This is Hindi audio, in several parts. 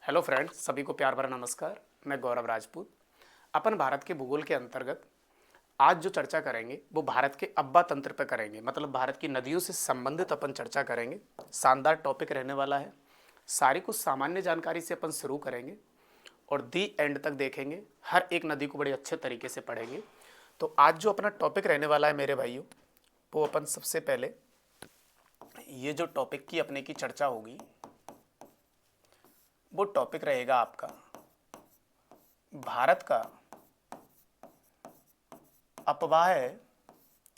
हेलो फ्रेंड्स, सभी को प्यार भरा नमस्कार। मैं गौरव राजपूत। अपन भारत के भूगोल के अंतर्गत आज जो चर्चा करेंगे वो भारत के अब्बा तंत्र पर करेंगे, मतलब भारत की नदियों से संबंधित अपन चर्चा करेंगे। शानदार टॉपिक रहने वाला है। सारी कुछ सामान्य जानकारी से अपन शुरू करेंगे और दी एंड तक देखेंगे। हर एक नदी को बड़े अच्छे तरीके से पढ़ेंगे। तो आज जो अपना टॉपिक रहने वाला है मेरे भाइयों, वो अपन सबसे पहले ये जो टॉपिक की अपने की चर्चा होगी वो टॉपिक रहेगा आपका भारत का अपवाह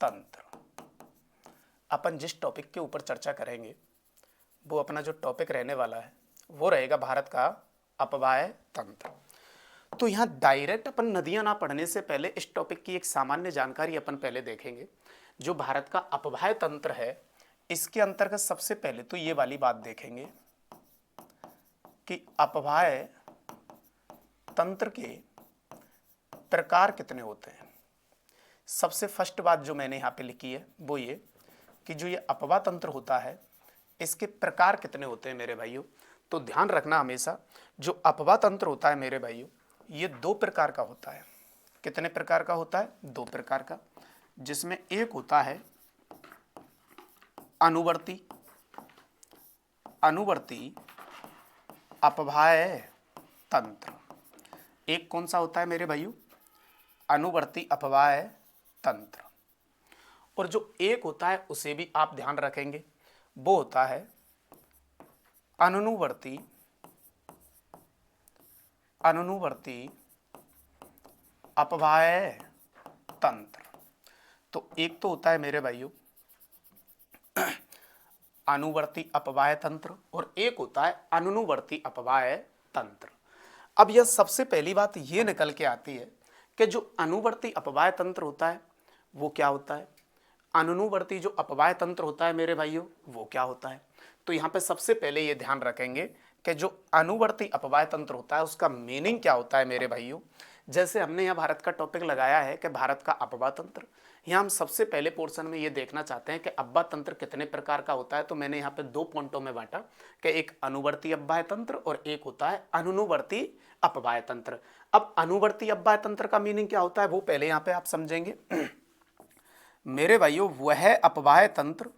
तंत्र। अपन जिस टॉपिक के ऊपर चर्चा करेंगे वो अपना जो टॉपिक रहने वाला है वो रहेगा भारत का अपवाह तंत्र। तो यहाँ डायरेक्ट अपन नदियां ना पढ़ने से पहले इस टॉपिक की एक सामान्य जानकारी अपन पहले देखेंगे। जो भारत का अपवाह तंत्र है, इसके अंतर्गत सबसे पहले तो ये वाली बात देखेंगे कि अपवाह तंत्र के प्रकार कितने होते हैं। सबसे फर्स्ट बात जो मैंने यहाँ पे लिखी है वो ये कि जो ये अपवाह तंत्र होता है इसके प्रकार कितने होते हैं मेरे भाइयों। तो ध्यान रखना हमेशा, जो अपवाह तंत्र होता है मेरे भाइयों ये दो प्रकार का होता है। कितने प्रकार का होता है? दो प्रकार का, जिसमें एक होता है अनुवर्ती अपवाह तंत्र। एक कौन सा होता है मेरे भाइयों? अनुवर्ती अपवाह तंत्र। और जो एक होता है उसे भी आप ध्यान रखेंगे, वो होता है अनुवर्ती अपवाह तंत्र। तो एक तो होता है मेरे भाइयों अनुवर्ती अपवाह तंत्र और एक होता है अनुवर्ती अपवाह तंत्र। अब यह सबसे पहली बात ये निकल के आती है कि जो अनुवर्ती अपवाह तंत्र होता है वो क्या होता है, अनुवर्ती जो अपवाह तंत्र होता है मेरे भाइयों वो क्या होता है। तो यहाँ पे सबसे पहले ये ध्यान रखेंगे कि जो अनुवर्ती अपवाह तंत्र होता है उसका मीनिंग क्या होता है मेरे भाइयों। जैसे हमने यहाँ भारत का टॉपिक लगाया है कि भारत का अपवाह तंत्र, यहाँ हम सबसे पहले पोर्शन में ये देखना चाहते हैं कि अपवाह तंत्र कितने प्रकार का होता है। तो मैंने यहाँ पे दो पॉइंटों में बांटा कि एक अनुवर्ती अपवाह तंत्र और एक होता है अनुवर्ती अपवाह तंत्र। अब अनुवर्ती अपवाह तंत्र का मीनिंग क्या होता है वो पहले यहाँ पे आप समझेंगे मेरे भाइयों। वह अपवाह तंत्र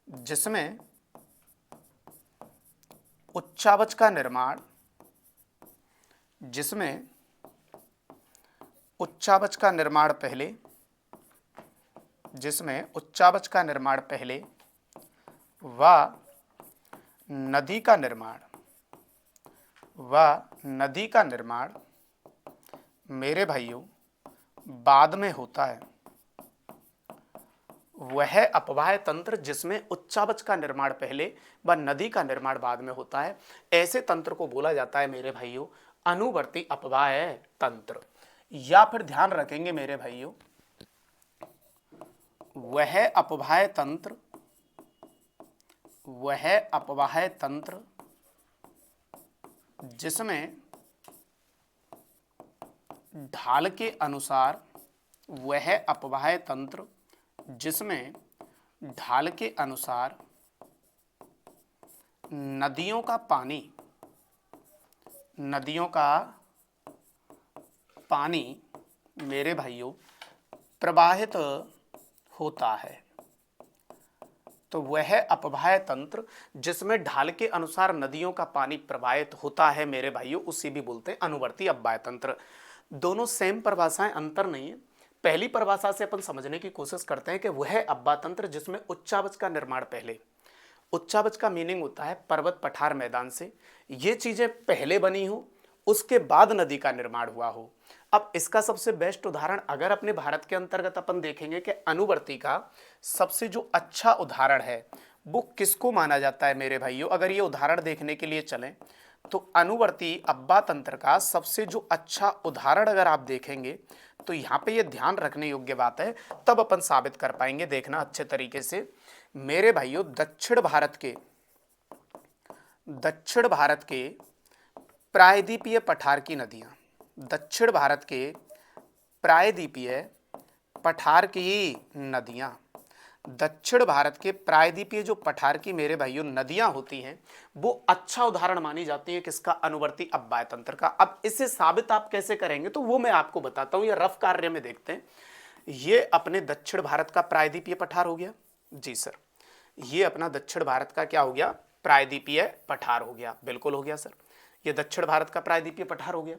जिसमें उच्चावच का निर्माण पहले व नदी का निर्माण मेरे भाइयों बाद में होता है। वह अपवाह तंत्र जिसमें उच्चावच का निर्माण पहले व नदी का निर्माण बाद में होता है, ऐसे तंत्र को बोला जाता है मेरे भाइयों अनुवर्ती अपवाह तंत्र। या फिर ध्यान रखेंगे मेरे भाइयों, वह अपवाह तंत्र जिसमें ढाल के अनुसार नदियों का पानी मेरे भाइयों प्रवाहित होता है। तो वह अपवाह तंत्र जिसमें ढाल के अनुसार नदियों का पानी प्रवाहित होता है मेरे भाइयों उसी भी बोलते हैं अनुवर्ती अपवाह तंत्र। दोनों सेम परिभाषाएं, अंतर नहीं है। पहली परिभाषा से अपन समझने की कोशिश करते हैं कि वह अपवाह तंत्र जिसमें उच्चावच का निर्माण पहले, उच्चावच का मीनिंग होता है पर्वत पठार मैदान से ये चीजें पहले बनी हो उसके बाद नदी का निर्माण हुआ हो। अब इसका सबसे बेस्ट उदाहरण अगर अपने भारत के अंतर्गत अपन देखेंगे कि अनुवर्ती का सबसे जो अच्छा उदाहरण है वो किसको माना जाता है मेरे भाइयों। अगर ये उदाहरण देखने के लिए चलें तो अनुवर्ती अपवाह तंत्र का सबसे जो अच्छा उदाहरण अगर आप देखेंगे तो यहाँ पे ये ध्यान रखने योग्य बात है, तब अपन साबित कर पाएंगे। देखना अच्छे तरीके से मेरे भाइयों, दक्षिण भारत के प्रायद्वीपीय पठार की नदियां, दक्षिण भारत के प्रायद्वीपीय पठार की नदियां दक्षिण भारत के प्रायद्वीपीय जो पठार की मेरे भाइयों नदियां होती हैं वो अच्छा उदाहरण मानी जाती है किसका? अनुवर्ती अपवाय तंत्र का। अब इसे साबित आप कैसे करेंगे तो वो मैं आपको बताता हूं, ये रफ कार्य में देखते हैं। ये अपने दक्षिण भारत का प्रायद्वीपीय पठार हो गया। जी सर, ये अपना दक्षिण भारत का क्या हो गया? प्रायद्वीपीय पठार हो गया। बिल्कुल हो गया सर, ये दक्षिण भारत का प्रायद्वीपीय पठार हो गया।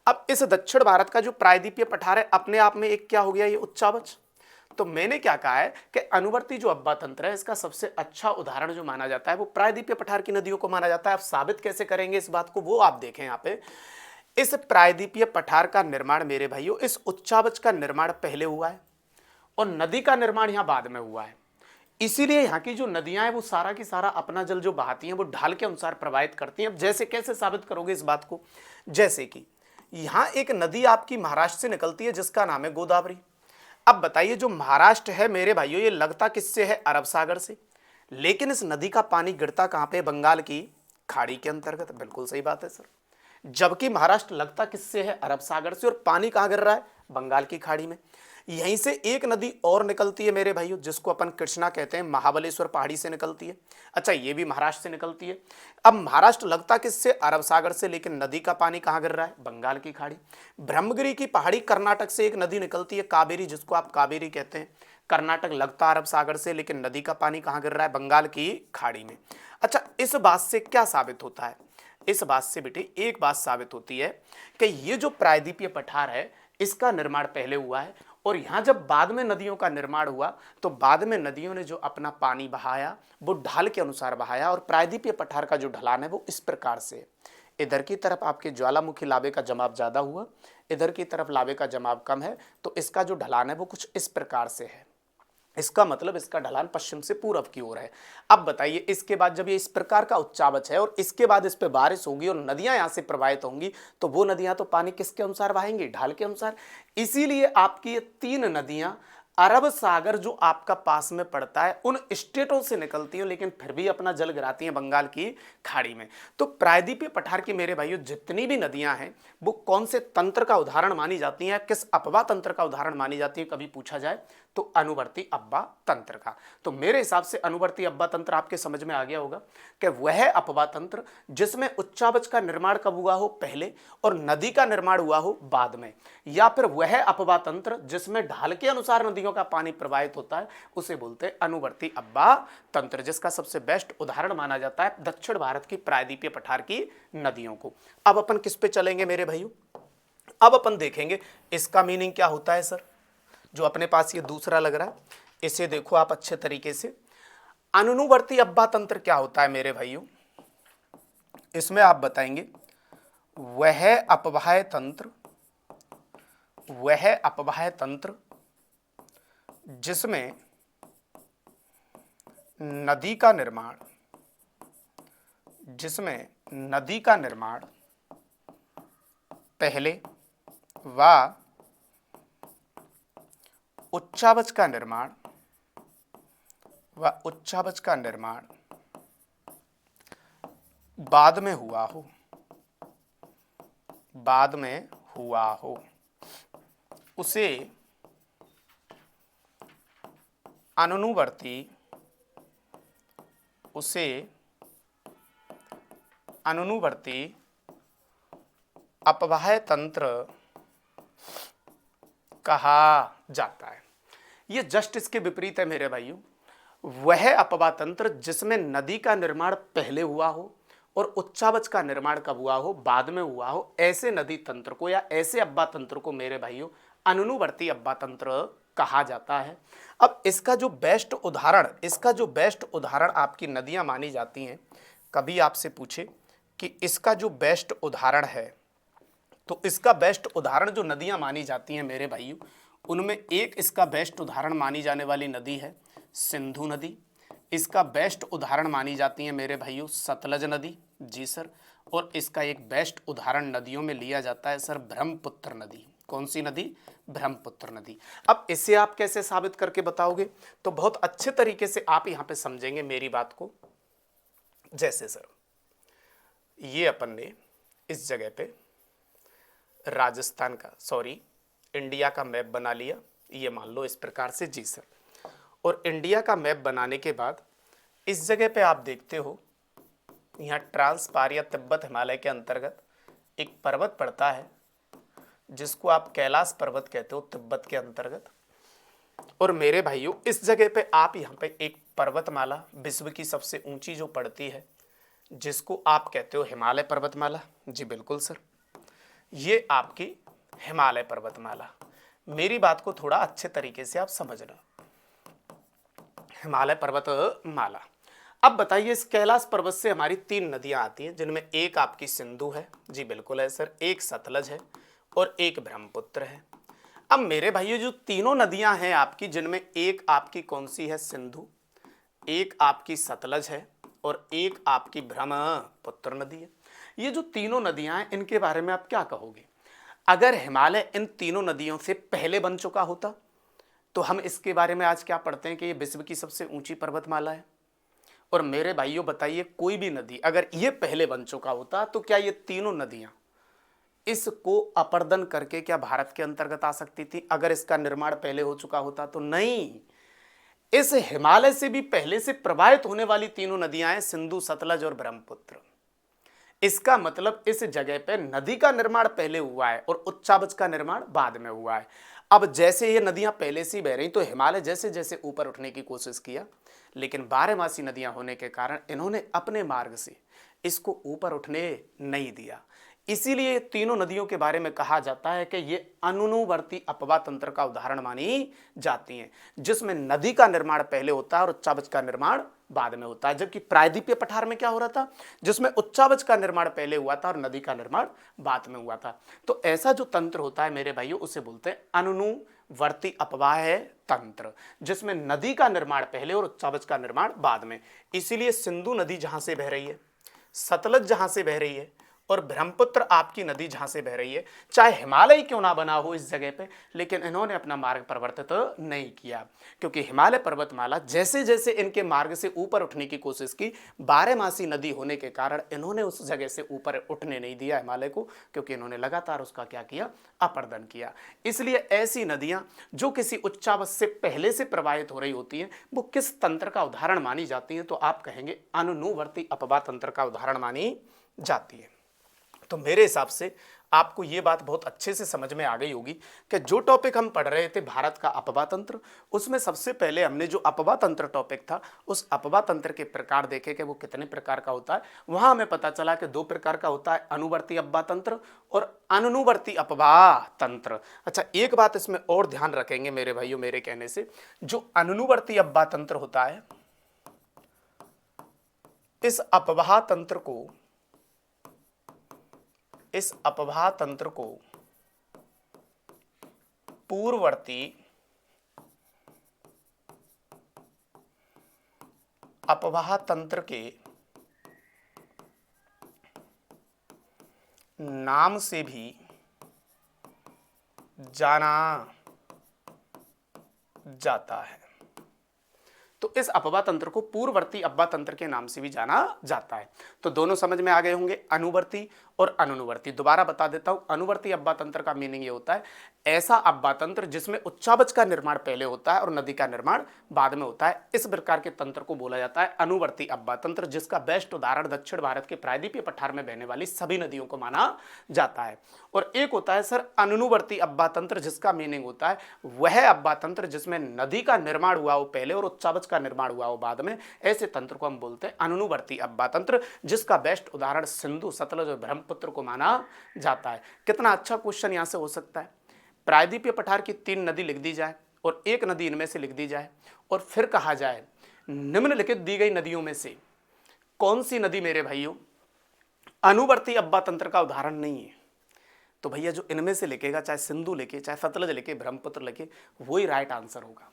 अब इस दक्षिण भारत का जो प्रायद्वीपीय पठार है अपने आप में एक क्या हो गया? ये उच्चावच। तो मैंने क्या कहा है कि अनुवर्ती जो अब्बा तंत्र है इसका सबसे अच्छा उदाहरण जो माना जाता है वो प्रायद्वीपीय पठार की नदियों को माना जाता है। आप साबित कैसे करेंगे इस बात को वो आप देखें। यहाँ पे इस प्रायद्वीपीय पठार का निर्माण मेरे भाइयों, इस उच्चावच का निर्माण पहले हुआ है और नदी का निर्माण यहां बाद में हुआ है। इसीलिए यहाँ की जो नदियां हैं वो सारा की सारा अपना जल जो बहाती हैं वो ढाल के अनुसार प्रवाहित करती हैं। अब जैसे कैसे साबित करोगे इस बात को? जैसे कि यहाँ एक नदी आपकी महाराष्ट्र से निकलती है जिसका नाम है गोदावरी। अब बताइए जो महाराष्ट्र है मेरे भाइयों ये लगता किससे है? अरब सागर से। लेकिन इस नदी का पानी गिरता कहां पे? बंगाल की खाड़ी के अंतर्गत। बिल्कुल सही बात है सर। जबकि महाराष्ट्र लगता किससे है? अरब सागर से। और पानी कहां गिर रहा है? बंगाल की खाड़ी में। यहीं से एक नदी और निकलती है मेरे भाइयों जिसको अपन कृष्णा कहते हैं, महाबलेश्वर पहाड़ी से निकलती है। अच्छा, ये भी महाराष्ट्र से निकलती है। अब महाराष्ट्र लगता किससे? अरब सागर से, लेकिन नदी का पानी कहाँ गिर रहा है? बंगाल की खाड़ी। ब्रह्मगिरी की पहाड़ी कर्नाटक से एक नदी निकलती है कावेरी, जिसको आप कावेरी कहते हैं। कर्नाटक लगता अरब सागर से लेकिन नदी का पानी कहाँ गिर रहा है? बंगाल की खाड़ी में। अच्छा, इस बात से क्या साबित होता है? इस बात से बेटे एक बात साबित होती है कि ये जो प्रायद्वीपीय पठार है इसका निर्माण पहले हुआ है और यहां जब बाद में नदियों का निर्माण हुआ तो बाद में नदियों ने जो अपना पानी बहाया वो ढाल के अनुसार बहाया। और प्रायद्वीपीय पठार का जो ढलान है वो इस प्रकार से है। इधर की तरफ आपके ज्वालामुखी लावे का जमाव ज्यादा हुआ, इधर की तरफ लावे का जमाव कम है, तो इसका जो ढलान है वो कुछ इस प्रकार से है। इसका मतलब इसका ढलान पश्चिम से पूरब की ओर है। अब बताइए इसके बाद जब ये इस प्रकार का उच्चावच है और इसके बाद इस पे बारिश होगी और नदियां यहां से प्रवाहित होंगी तो वो नदियां तो पानी किसके अनुसार बहाएंगी? ढाल के अनुसार। इसीलिए आपकी ये तीन नदियां अरब सागर जो आपका पास में पड़ता है उन स्टेटों से निकलती है लेकिन फिर भी अपना जल गिराती हैं बंगाल की खाड़ी में। तो प्रायद्वीपीय पठार की मेरे भाइयों जितनी भी नदियां हैं वो कौन से तंत्र का उदाहरण मानी जाती हैं, किस अपवा तंत्र का उदाहरण मानी जाती है कभी पूछा जाए तो अनुवर्ती अब्बा तंत्र का। तो मेरे हिसाब से अनुवर्ती अब्बा तंत्र आपके समझ में आ गया होगा कि वह अपवा तंत्र जिसमें उच्चावच का निर्माण कब हुआ हो? पहले, और नदी का निर्माण हुआ हो बाद में। या फिर वह अपवा तंत्र जिसमें ढाल के अनुसार नदियों का पानी प्रवाहित होता है उसे बोलते हैं अनुवर्ती अब्बा तंत्र, जिसका सबसे बेस्ट उदाहरण माना जाता है दक्षिण भारत की प्रायद्वीपीय पठार की नदियों को। अब अपन किस पे चलेंगे मेरे भाइयों? अब अपन देखेंगे इसका मीनिंग क्या होता है सर। जो अपने पास ये दूसरा लग रहा है इसे देखो आप अच्छे तरीके से। अनुवर्ती अब्बा तंत्र क्या होता है मेरे भाइयों? इसमें आप बताएंगे वह अपवाय तंत्र, वह अपवाय तंत्र जिसमें नदी का निर्माण, जिसमें नदी का निर्माण पहले व उच्चावच का निर्माण बाद में हुआ हो, बाद में हुआ हो, उसे अनुवर्ती, उसे अनुवर्ती अपवाय तंत्र कहा जाता है। ये जस्ट इसके विपरीत है मेरे भाइयों। वह अपवा तंत्र जिसमें नदी का निर्माण पहले हुआ हो और उच्चावच का निर्माण कब हुआ हो? बाद में हुआ हो, ऐसे नदी तंत्र को या ऐसे अब्बा तंत्र को मेरे भाइयों अनुवर्ती अब्बा तंत्र कहा जाता है। अब इसका जो बेस्ट उदाहरण, इसका जो बेस्ट उदाहरण आपकी नदियां मानी जाती हैं। कभी आपसे पूछे कि इसका जो बेस्ट उदाहरण है तो इसका बेस्ट उदाहरण जो नदियां मानी जाती हैं मेरे भाइयों उनमें एक इसका बेस्ट उदाहरण मानी जाने वाली नदी है सिंधु नदी। इसका बेस्ट उदाहरण मानी जाती है मेरे भाइयों सतलज नदी। जी सर। और इसका एक बेस्ट उदाहरण नदियों में लिया जाता है सर ब्रह्मपुत्र नदी। कौन सी नदी? ब्रह्मपुत्र नदी। अब इसे आप कैसे साबित करके बताओगे? तो बहुत अच्छे तरीके से आप यहां पे समझेंगे मेरी बात को। जैसे सर ये अपन ने इस जगह पे राजस्थान का, सॉरी इंडिया का मैप बना लिया, ये मान लो इस प्रकार से। जी सर। और इंडिया का मैप बनाने के बाद इस जगह पे आप देखते हो यहाँ ट्रांसपार या तिब्बत हिमालय के अंतर्गत एक पर्वत पड़ता है जिसको आप कैलाश पर्वत कहते हो तिब्बत के अंतर्गत। और मेरे भाइयों इस जगह पे आप यहाँ पे एक पर्वतमाला विश्व की सबसे ऊंची जो पड़ती है जिसको आप कहते हो हिमालय पर्वतमाला। जी बिल्कुल सर, ये आपकी हिमालय पर्वतमाला। मेरी बात को थोड़ा अच्छे तरीके से आप समझना, हिमालय पर्वतमाला। अब बताइए इस कैलाश पर्वत से हमारी 3 नदियां आती हैं जिनमें एक आपकी सिंधु है। जी बिल्कुल है सर, एक सतलज है और एक ब्रह्मपुत्र है। अब मेरे भाइयों जो तीनों नदियां हैं आपकी जिनमें एक आपकी कौन सी है सिंधु, एक आपकी सतलज है और एक आपकी ब्रह्मपुत्र नदी है। ये जो तीनों नदियां हैं इनके बारे में आप क्या कहोगे? अगर हिमालय इन तीनों नदियों से पहले बन चुका होता तो हम इसके बारे में आज क्या पढ़ते हैं कि ये विश्व की सबसे ऊंची पर्वतमाला है। और मेरे भाइयों बताइए कोई भी नदी अगर ये पहले बन चुका होता तो क्या ये तीनों नदियां इसको अपर्दन करके क्या भारत के अंतर्गत आ सकती थी अगर इसका निर्माण पहले हो चुका होता? तो नहीं, इस हिमालय से भी पहले से प्रवाहित होने वाली तीनों नदियां हैं सिंधु, सतलज और ब्रह्मपुत्र। इसका मतलब इस जगह पे नदी का निर्माण पहले हुआ है और उच्चावच का निर्माण बाद में हुआ है। अब जैसे ये नदियां पहले से बह रही तो हिमालय जैसे जैसे ऊपर उठने की कोशिश किया, लेकिन बारहमासी नदियां होने के कारण इन्होंने अपने मार्ग से इसको ऊपर उठने नहीं दिया। इसीलिए तीनों नदियों के बारे में कहा जाता है कि ये अनुवर्ती अपवाह तंत्र का उदाहरण मानी जाती हैं, जिसमें नदी का निर्माण पहले होता है और उच्चावच का निर्माण बाद में होता है। जबकि प्रायद्वीपीय पठार में क्या हो रहा था, जिसमें उच्चावच का निर्माण पहले हुआ था और नदी का निर्माण बाद में हुआ था। तो ऐसा जो तंत्र होता है मेरे भाइयों उसे बोलते हैं अनुवर्ती अपवाह तंत्र, जिसमें नदी का निर्माण पहले और उच्चावच का निर्माण बाद में। इसीलिए सिंधु नदी जहां से बह रही है, सतलज जहां से बह रही है और ब्रह्मपुत्र आपकी नदी जहां से बह रही है, चाहे हिमालय क्यों ना बना हो इस जगह पे, लेकिन इन्होंने अपना मार्ग परिवर्तित नहीं किया, क्योंकि हिमालय पर्वतमाला जैसे जैसे इनके मार्ग से ऊपर उठने की कोशिश की, बारहमासी नदी होने के कारण इन्होंने उस जगह से ऊपर उठने नहीं दिया हिमालय को, क्योंकि इन्होंने लगातार उसका क्या किया, अपर्दन किया। इसलिए ऐसी नदियां जो किसी उच्चावच से पहले से प्रवाहित हो रही होती हैं वो किस तंत्र का उदाहरण मानी जाती हैं? तो आप कहेंगे अनुवर्ती अपवाह तंत्र का उदाहरण मानी जाती है। तो मेरे हिसाब से आपको ये बात बहुत अच्छे से समझ में आ गई होगी कि जो टॉपिक हम पढ़ रहे थे भारत का अपवाह तंत्र, उसमें सबसे पहले हमने जो अपवाह तंत्र टॉपिक था उस अपवाह तंत्र के प्रकार देखे कि वो कितने प्रकार का होता है। वहां हमें पता चला कि 2 प्रकार का होता है, अनुवर्ती अपवाह तंत्र और अनुवर्ती अपवाह तंत्र। अच्छा, एक बात इसमें और ध्यान रखेंगे मेरे भाइयों मेरे कहने से, जो अनुवर्ती अपवाह तंत्र होता है इस अपवाह तंत्र को पूर्ववर्ती अपवाह तंत्र के नाम से भी जाना जाता है। तो इस अपवाह तंत्र को पूर्ववर्ती अपवाह तंत्र के नाम से भी जाना जाता है। तो दोनों समझ में आ गए होंगे, अनुवर्ती और अनुवर्ती। दोबारा बता देता हूं, अनुवर्ती अपवाह तंत्र का मीनिंग ये होता है ऐसा अपवाह तंत्र जिसमें उच्चावच का निर्माण पहले होता है और नदी का निर्माण बाद में होता है। इस प्रकार के तंत्र को बोला जाता है अनुवर्ती अपवाह तंत्र, जिसका बेस्ट उदाहरण दक्षिण भारत के प्रायद्वीपीय पठार में बहने वाली सभी नदियों को माना जाता है। और एक होता है सर अनुवर्ती अपवाह तंत्र, जिसका मीनिंग होता है वह अपवाह तंत्र जिसमें नदी का निर्माण हुआ हो पहले और उच्चावच का निर्माण हुआ हो बाद में। ऐसे तंत्र को हम बोलते हैं अनुवर्ती अपवाह तंत्र, जिसका बेस्ट उदाहरण सिंधु, सतलज और ब्रह्मपुत्र को माना जाता है। कितना अच्छा क्वेश्चन यहां से हो सकता है। प्रायद्वीपीय पठार की 3 नदी लिख दी जाए और एक नदी इनमें से लिख दी जाए और फिर कहा जाए निम्नलिखित दी गई नदियों में से कौन सी नदी मेरे भाइयों अनुवर्ती अपवाह तंत्र का उदाहरण नहीं है, तो भैया जो इनमें से लिखेगा, चाहे सिंधु लिखे, चाहे सतलज लिखे, ब्रह्मपुत्र लिखे, वही राइट आंसर होगा,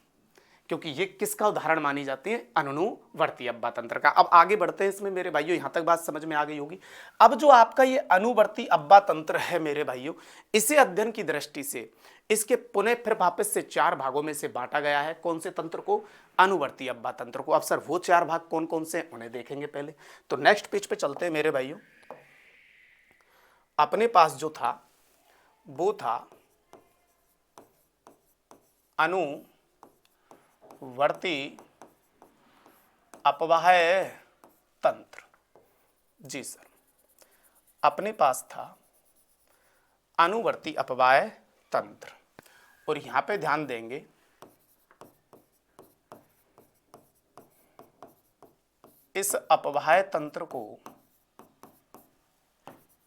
क्योंकि ये किसका उदाहरण मानी जाती है, अनुवर्ती अपवाह तंत्र का। अब आगे बढ़ते हैं इसमें मेरे भाइयों, यहां तक बात समझ में आ गई होगी। अब जो आपका ये अनुवर्ती अपवाह तंत्र है मेरे भाइयों, इसे अध्ययन की दृष्टि से इसके पुनः फिर वापस से 4 भागों में से बांटा गया है। कौन से तंत्र को? अनुवर्ती अपवाह तंत्र को। अब सर वो 4 भाग कौन कौन से उन्हें देखेंगे पहले। तो नेक्स्ट पेज पे चलते हैं मेरे भाइयों। अपने पास जो था वो था अनुवर्ती अनुवर्ती अपवाह तंत्र। जी सर, अपने पास था अनुवर्ती अपवाह तंत्र, और यहां पे ध्यान देंगे इस अपवाह तंत्र को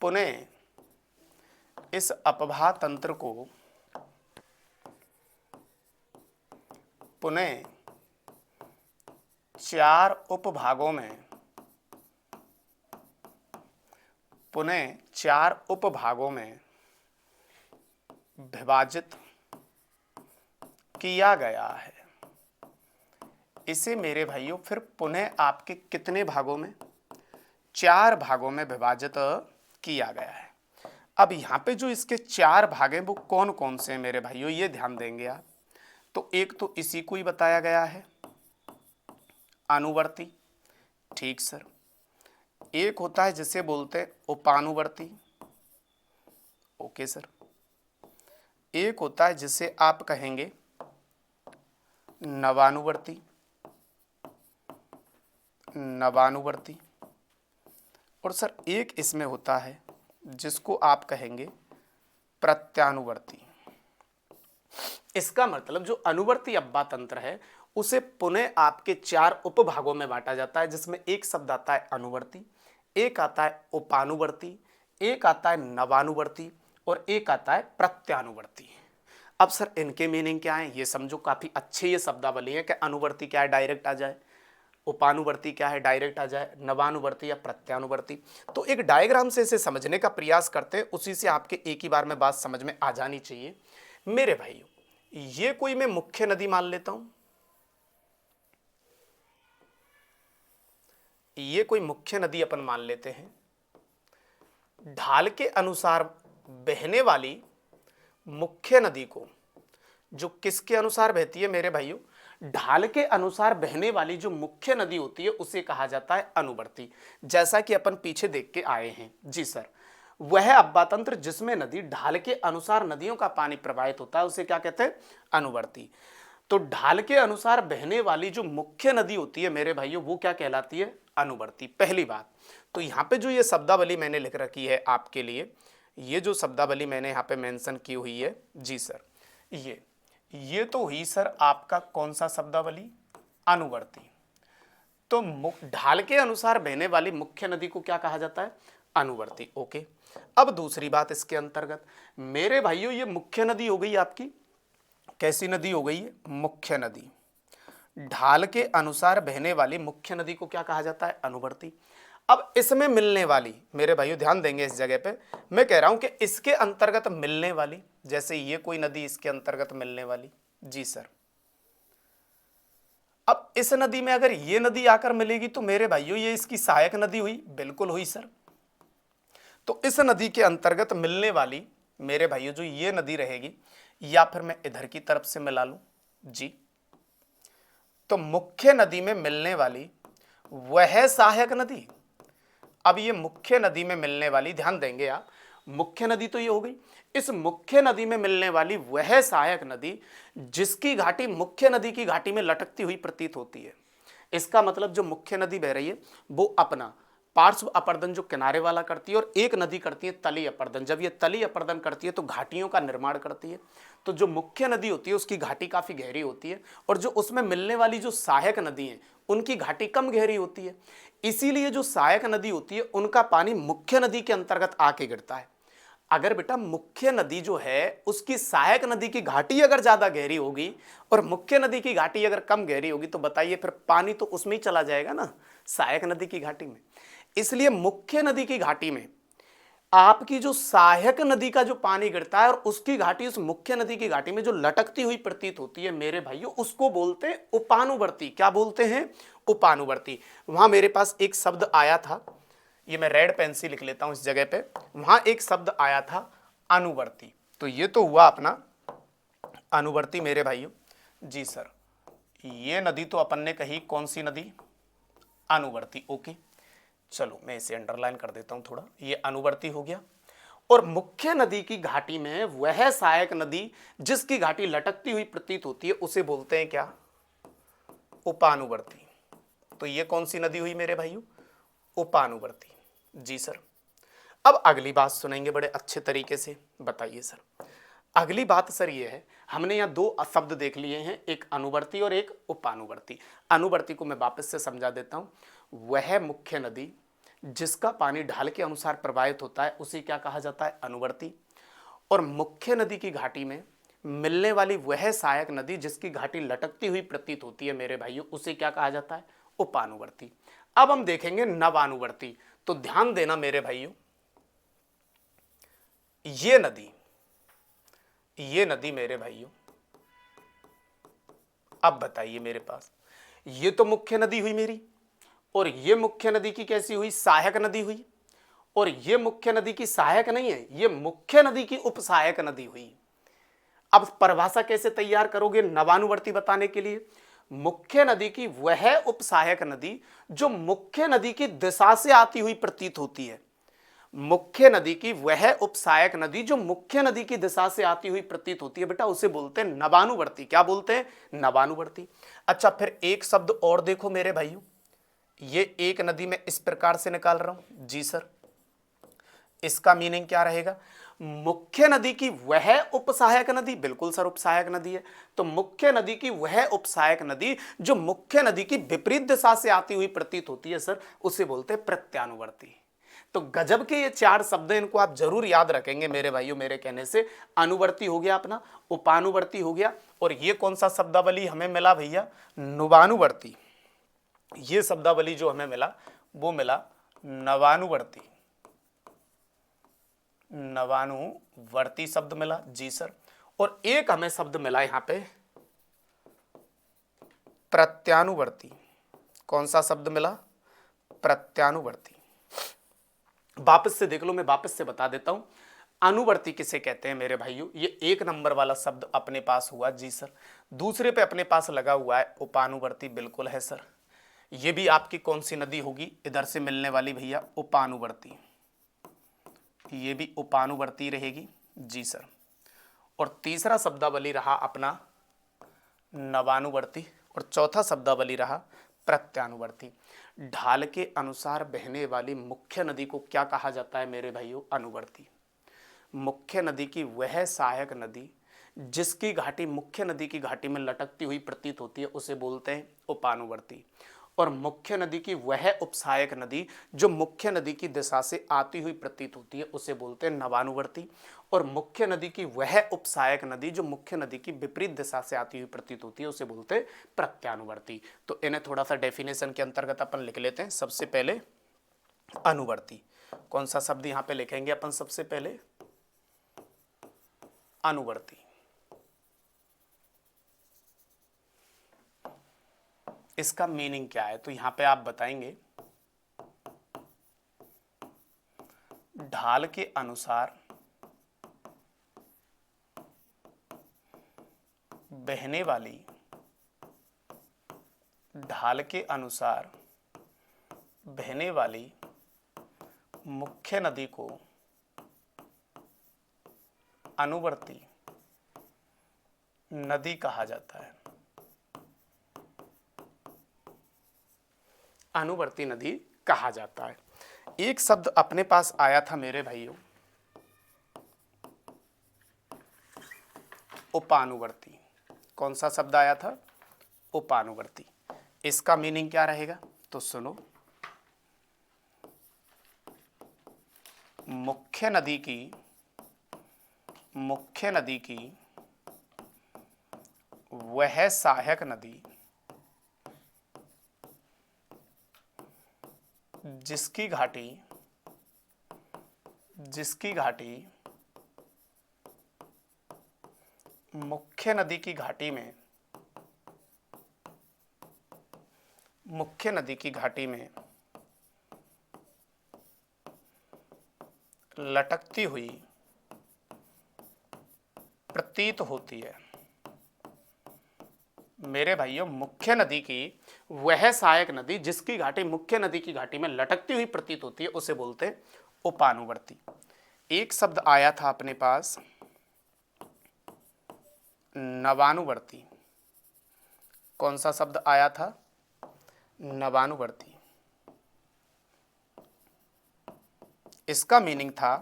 पुनः इस अपवाह तंत्र को पुनः 4 उपभागों में विभाजित किया गया है। इसे मेरे भाइयों फिर पुनः आपके कितने भागों में? 4 भागों में विभाजित किया गया है। अब यहां पे जो इसके 4 भाग हैं वो कौन कौन से हैं मेरे भाइयों, ये ध्यान देंगे आप। तो एक तो इसी को ही बताया गया है, अनुवर्ती, ठीक सर। एक होता है जिसे बोलते हैं उपानुवर्ती, ओके सर। एक होता है जिसे आप कहेंगे नवानुवर्ती, और सर एक इसमें होता है जिसको आप कहेंगे प्रत्यानुवर्ती। इसका मतलब जो अनुवर्ती अब्बा तंत्र है उसे पुनः आपके 4 उपभागों में बांटा जाता है, जिसमें एक शब्द आता है अनुवर्ती, एक आता है उपानुवर्ती, एक आता है नवानुवर्ती, और एक आता है प्रत्यानुवर्ती। अब सर इनके मीनिंग क्या है ये समझो, काफी अच्छे ये शब्दावली है कि अनुवर्ती क्या है डायरेक्ट आ जाए, उपानुवर्ती क्या है डायरेक्ट आ जाए, नवानुवर्ती या प्रत्यानुवर्ती। तो एक डायग्राम से इसे समझने का प्रयास करते हैं, उसी से आपके एक ही बार में बात समझ में आ जानी चाहिए। मेरे भाइयों, ये कोई मैं मुख्य नदी मान लेता हूं, ये कोई मुख्य नदी अपन मान लेते हैं। ढाल के अनुसार बहने वाली मुख्य नदी को, जो किसके अनुसार बहती है मेरे भाइयों, ढाल के अनुसार बहने वाली जो मुख्य नदी होती है उसे कहा जाता है अनुवर्ती, जैसा कि अपन पीछे देख के आए हैं। जी सर, वह अब्बा तंत्र जिसमें नदी ढाल के अनुसार नदियों का पानी प्रवाहित होता है उसे क्या कहते हैं? अनुवर्ती। तो ढाल के अनुसार बहने वाली जो मुख्य नदी होती है मेरे भाइयों वो क्या कहलाती है? अनुवर्ती। पहली बात तो यहाँ पे जो ये शब्दावली मैंने लिख रखी है आपके लिए, ये जो शब्दावली मैंने यहाँ पे मेंशन की हुई है, जी सर, ये तो हुई सर आपका कौन सा शब्दावली? अनुवर्ती। तो ढाल के अनुसार बहने वाली मुख्य नदी को क्या कहा जाता है? अनुवर्ती। ओके, अब दूसरी बात इसके अंतर्गत मेरे भाइयों, ये मुख्य नदी हो गई आपकी, कैसी नदी हो गई है? मुख्य नदी। ढाल के अनुसार बहने वाली मुख्य नदी को क्या कहा जाता है? अनुवर्ती। अब इसमें मिलने वाली, मेरे भाइयों ध्यान देंगे इस जगह पे, मैं कह रहा हूं कि इसके अंतर्गत मिलने वाली, जैसे ये कोई नदी इसके अंतर्गत मिलने वाली, जी सर। अब इस नदी में अगर ये नदी आकर मिलेगी तो मेरे भाइयों ये इसकी सहायक नदी हुई, बिल्कुल हुई सर। तो इस नदी के अंतर्गत मिलने वाली मेरे भाइयों जो ये नदी रहेगी, या फिर मैं इधर की तरफ से मिला लूं, जी, तो मुख्य नदी में मिलने वाली वह सहायक नदी। अब ये मुख्य नदी में मिलने वाली, ध्यान देंगे आप, मुख्य नदी तो ये हो गई, इस मुख्य नदी में मिलने वाली वह सहायक नदी जिसकी घाटी मुख्य नदी की घाटी में लटकती हुई प्रतीत होती है। इसका मतलब जो मुख्य नदी बह रही है वो अपना पार्श्व अपर्दन जो किनारे वाला करती है, और एक नदी करती है तली अपर्दन। जब ये तली अपर्दन करती है तो घाटियों का निर्माण करती है। तो जो मुख्य नदी होती है उसकी घाटी काफी गहरी होती है, और जो उसमें मिलने वाली जो सहायक नदी है उनकी घाटी कम गहरी होती है। इसीलिए जो सहायक नदी होती है उनका पानी मुख्य नदी के अंतर्गत आके गिरता है। अगर बेटा मुख्य नदी जो है उसकी सहायक नदी की घाटी अगर ज्यादा गहरी होगी और मुख्य नदी की घाटी अगर कम गहरी होगी, तो बताइए फिर पानी तो उसमें ही चला जाएगा ना, सहायक नदी की घाटी में। इसलिए मुख्य नदी की घाटी में आपकी जो सहायक नदी का जो पानी गिरता है और उसकी घाटी उस मुख्य नदी की घाटी में जो लटकती हुई प्रतीत होती है मेरे भाइयों, उसको बोलते हैं उपानुवर्ती। क्या बोलते हैं? उपानुवर्ती। वहां मेरे पास एक शब्द आया था, ये मैं रेड पेन से लिख लेता हूं इस जगह पे, वहां एक शब्द आया था अनुवर्ती। तो ये तो हुआ अपना अनुवर्ती मेरे भाइयों। जी सर, ये नदी तो अपन ने कही, कौन सी नदी? अनुवर्ती। ओके, चलो मैं इसे अंडरलाइन कर देता हूं थोड़ा, ये अनुवर्ती हो गया। और मुख्य नदी की घाटी में वह सहायक नदी जिसकी घाटी लटकती हुई प्रतीत होती है उसे बोलते हैं क्या? उपानुवर्ती। तो ये कौन सी नदी हुई मेरे भाइयों? उपानुवर्ती। जी सर। अब अगली बात सुनेंगे बड़े अच्छे तरीके से। बताइए सर, अगली बात सर ये है, हमने यहाँ दो शब्द देख लिए हैं, एक अनुवर्ती और एक उपानुवर्ती। अनुवर्ती को मैं वापस से समझा देता हूँ। वह मुख्य नदी जिसका पानी ढाल के अनुसार प्रवाहित होता है उसे क्या कहा जाता है? अनुवर्ती। और मुख्य नदी की घाटी में मिलने वाली वह सहायक नदी जिसकी घाटी लटकती हुई प्रतीत होती है मेरे भाइयों, उसे क्या कहा जाता है? उपानुवर्ती। अब हम देखेंगे नवानुवर्ती। तो ध्यान देना मेरे भाइयों, ये नदी मेरे भाइयों, अब बताइए मेरे पास, ये तो मुख्य नदी हुई मेरी, और ये मुख्य नदी की कैसी हुई? सहायक नदी हुई। और ये मुख्य नदी की सहायक नहीं है, ये मुख्य नदी की उपसहायक नदी हुई। अब परिभाषा कैसे तैयार करोगे नवानुवर्ती बताने के लिए? मुख्य नदी की वह उपसहायक नदी जो मुख्य नदी की दिशा से आती हुई प्रतीत होती है। मुख्य नदी की वह उपसहायक नदी जो मुख्य नदी की दिशा से आती हुई प्रतीत होती है बेटा, उसे बोलते हैं नवानुवर्ती। क्या बोलते हैं? नवानुवर्ती। अच्छा, फिर एक शब्द और देखो मेरे भाइयों, ये एक नदी में इस प्रकार से निकाल रहा हूं। जी सर, इसका मीनिंग क्या रहेगा? मुख्य नदी की वह उपसहायक नदी, बिल्कुल सर उपसहायक नदी है। तो मुख्य नदी की वह उपसहायक नदी जो मुख्य नदी की विपरीत दिशा से आती हुई प्रतीत होती है सर, उसे बोलते हैं प्रत्यानुवर्ती। तो गजब के ये चार शब्द हैं, इनको आप जरूर याद रखेंगे मेरे भाइयों मेरे कहने से। अनुवर्ती हो गया अपना, उपानुवर्ती हो गया, और ये कौन सा शब्दावली हमें मिला भैया? नवानुवर्ती। ये शब्दावली जो हमें मिला वो मिला नवानुवर्ती। नवानुवर्ती शब्द मिला। जी सर। और एक हमें शब्द मिला यहां पे प्रत्यानुवर्ती। कौन सा शब्द मिला? प्रत्यानुवर्ती। वापस से देख लो, मैं वापस से बता देता हूं। अनुवर्ती किसे कहते हैं मेरे भाइयों? ये एक नंबर वाला शब्द अपने पास हुआ। जी सर। दूसरे पे अपने पास लगा हुआ है उपानुवर्ती। बिल्कुल है सर। ये भी आपकी कौन सी नदी होगी इधर से मिलने वाली भैया? उपानुवर्ती। ये भी उपानुवर्ती रहेगी। जी सर। और तीसरा शब्दावली रहा अपना नवानुवर्ती, और चौथा शब्दावली रहा प्रत्यानुवर्ती। ढाल के अनुसार बहने वाली मुख्य नदी को क्या कहा जाता है मेरे भाइयों? अनुवर्ती। मुख्य नदी की वह सहायक नदी जिसकी घाटी मुख्य नदी की घाटी में लटकती हुई प्रतीत होती है उसे बोलते हैं उपानुवर्ती। और मुख्य नदी की वह उपसहायक नदी जो मुख्य नदी की दिशा से आती हुई प्रतीत होती है उसे बोलते हैं नवानुवर्ती। और मुख्य नदी की वह उपसहायक नदी जो मुख्य नदी की विपरीत दिशा से आती हुई प्रतीत होती है उसे बोलते हैं प्रत्यानुवर्ती। तो इन्हें थोड़ा सा डेफिनेशन के अंतर्गत अपन लिख लेते हैं। सबसे पहले अनुवर्ती, कौन सा शब्द यहां पे लिखेंगे अपन? सबसे पहले अनुवर्ती। इसका मीनिंग क्या है? तो यहां पे आप बताएंगे ढाल के अनुसार बहने वाली, ढाल के अनुसार बहने वाली मुख्य नदी को अनुवर्ती नदी कहा जाता है। अनुवर्ती नदी कहा जाता है। एक शब्द अपने पास आया था मेरे भाइयों, उपानुवर्ती। कौन सा शब्द आया था? उपानुवर्ती। इसका मीनिंग क्या रहेगा? तो सुनो, मुख्य नदी की वह सहायक नदी जिसकी घाटी मुख्य नदी की घाटी में लटकती हुई प्रतीत होती है। मेरे भाइयों, मुख्य नदी की वह सहायक नदी जिसकी घाटी मुख्य नदी की घाटी में लटकती हुई प्रतीत होती है उसे बोलते हैं उपानुवर्ती। एक शब्द आया था अपने पास नवानुवर्ती। कौन सा शब्द आया था? नवानुवर्ती। इसका मीनिंग था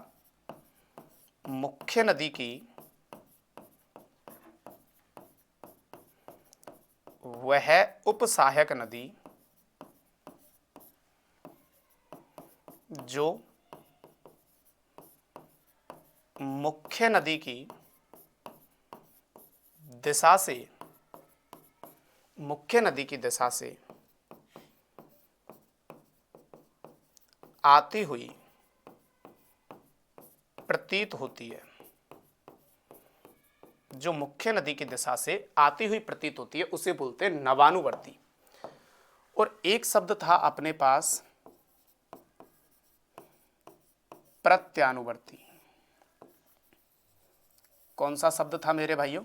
मुख्य नदी की वह उपसहायक नदी जो मुख्य नदी की दिशा से आती हुई प्रतीत होती है, जो मुख्य नदी की दिशा से आती हुई प्रतीत होती है उसे बोलते हैं नवानुवर्ती। और एक शब्द था अपने पास प्रत्यानुवर्ती। कौन सा शब्द था मेरे भाइयों?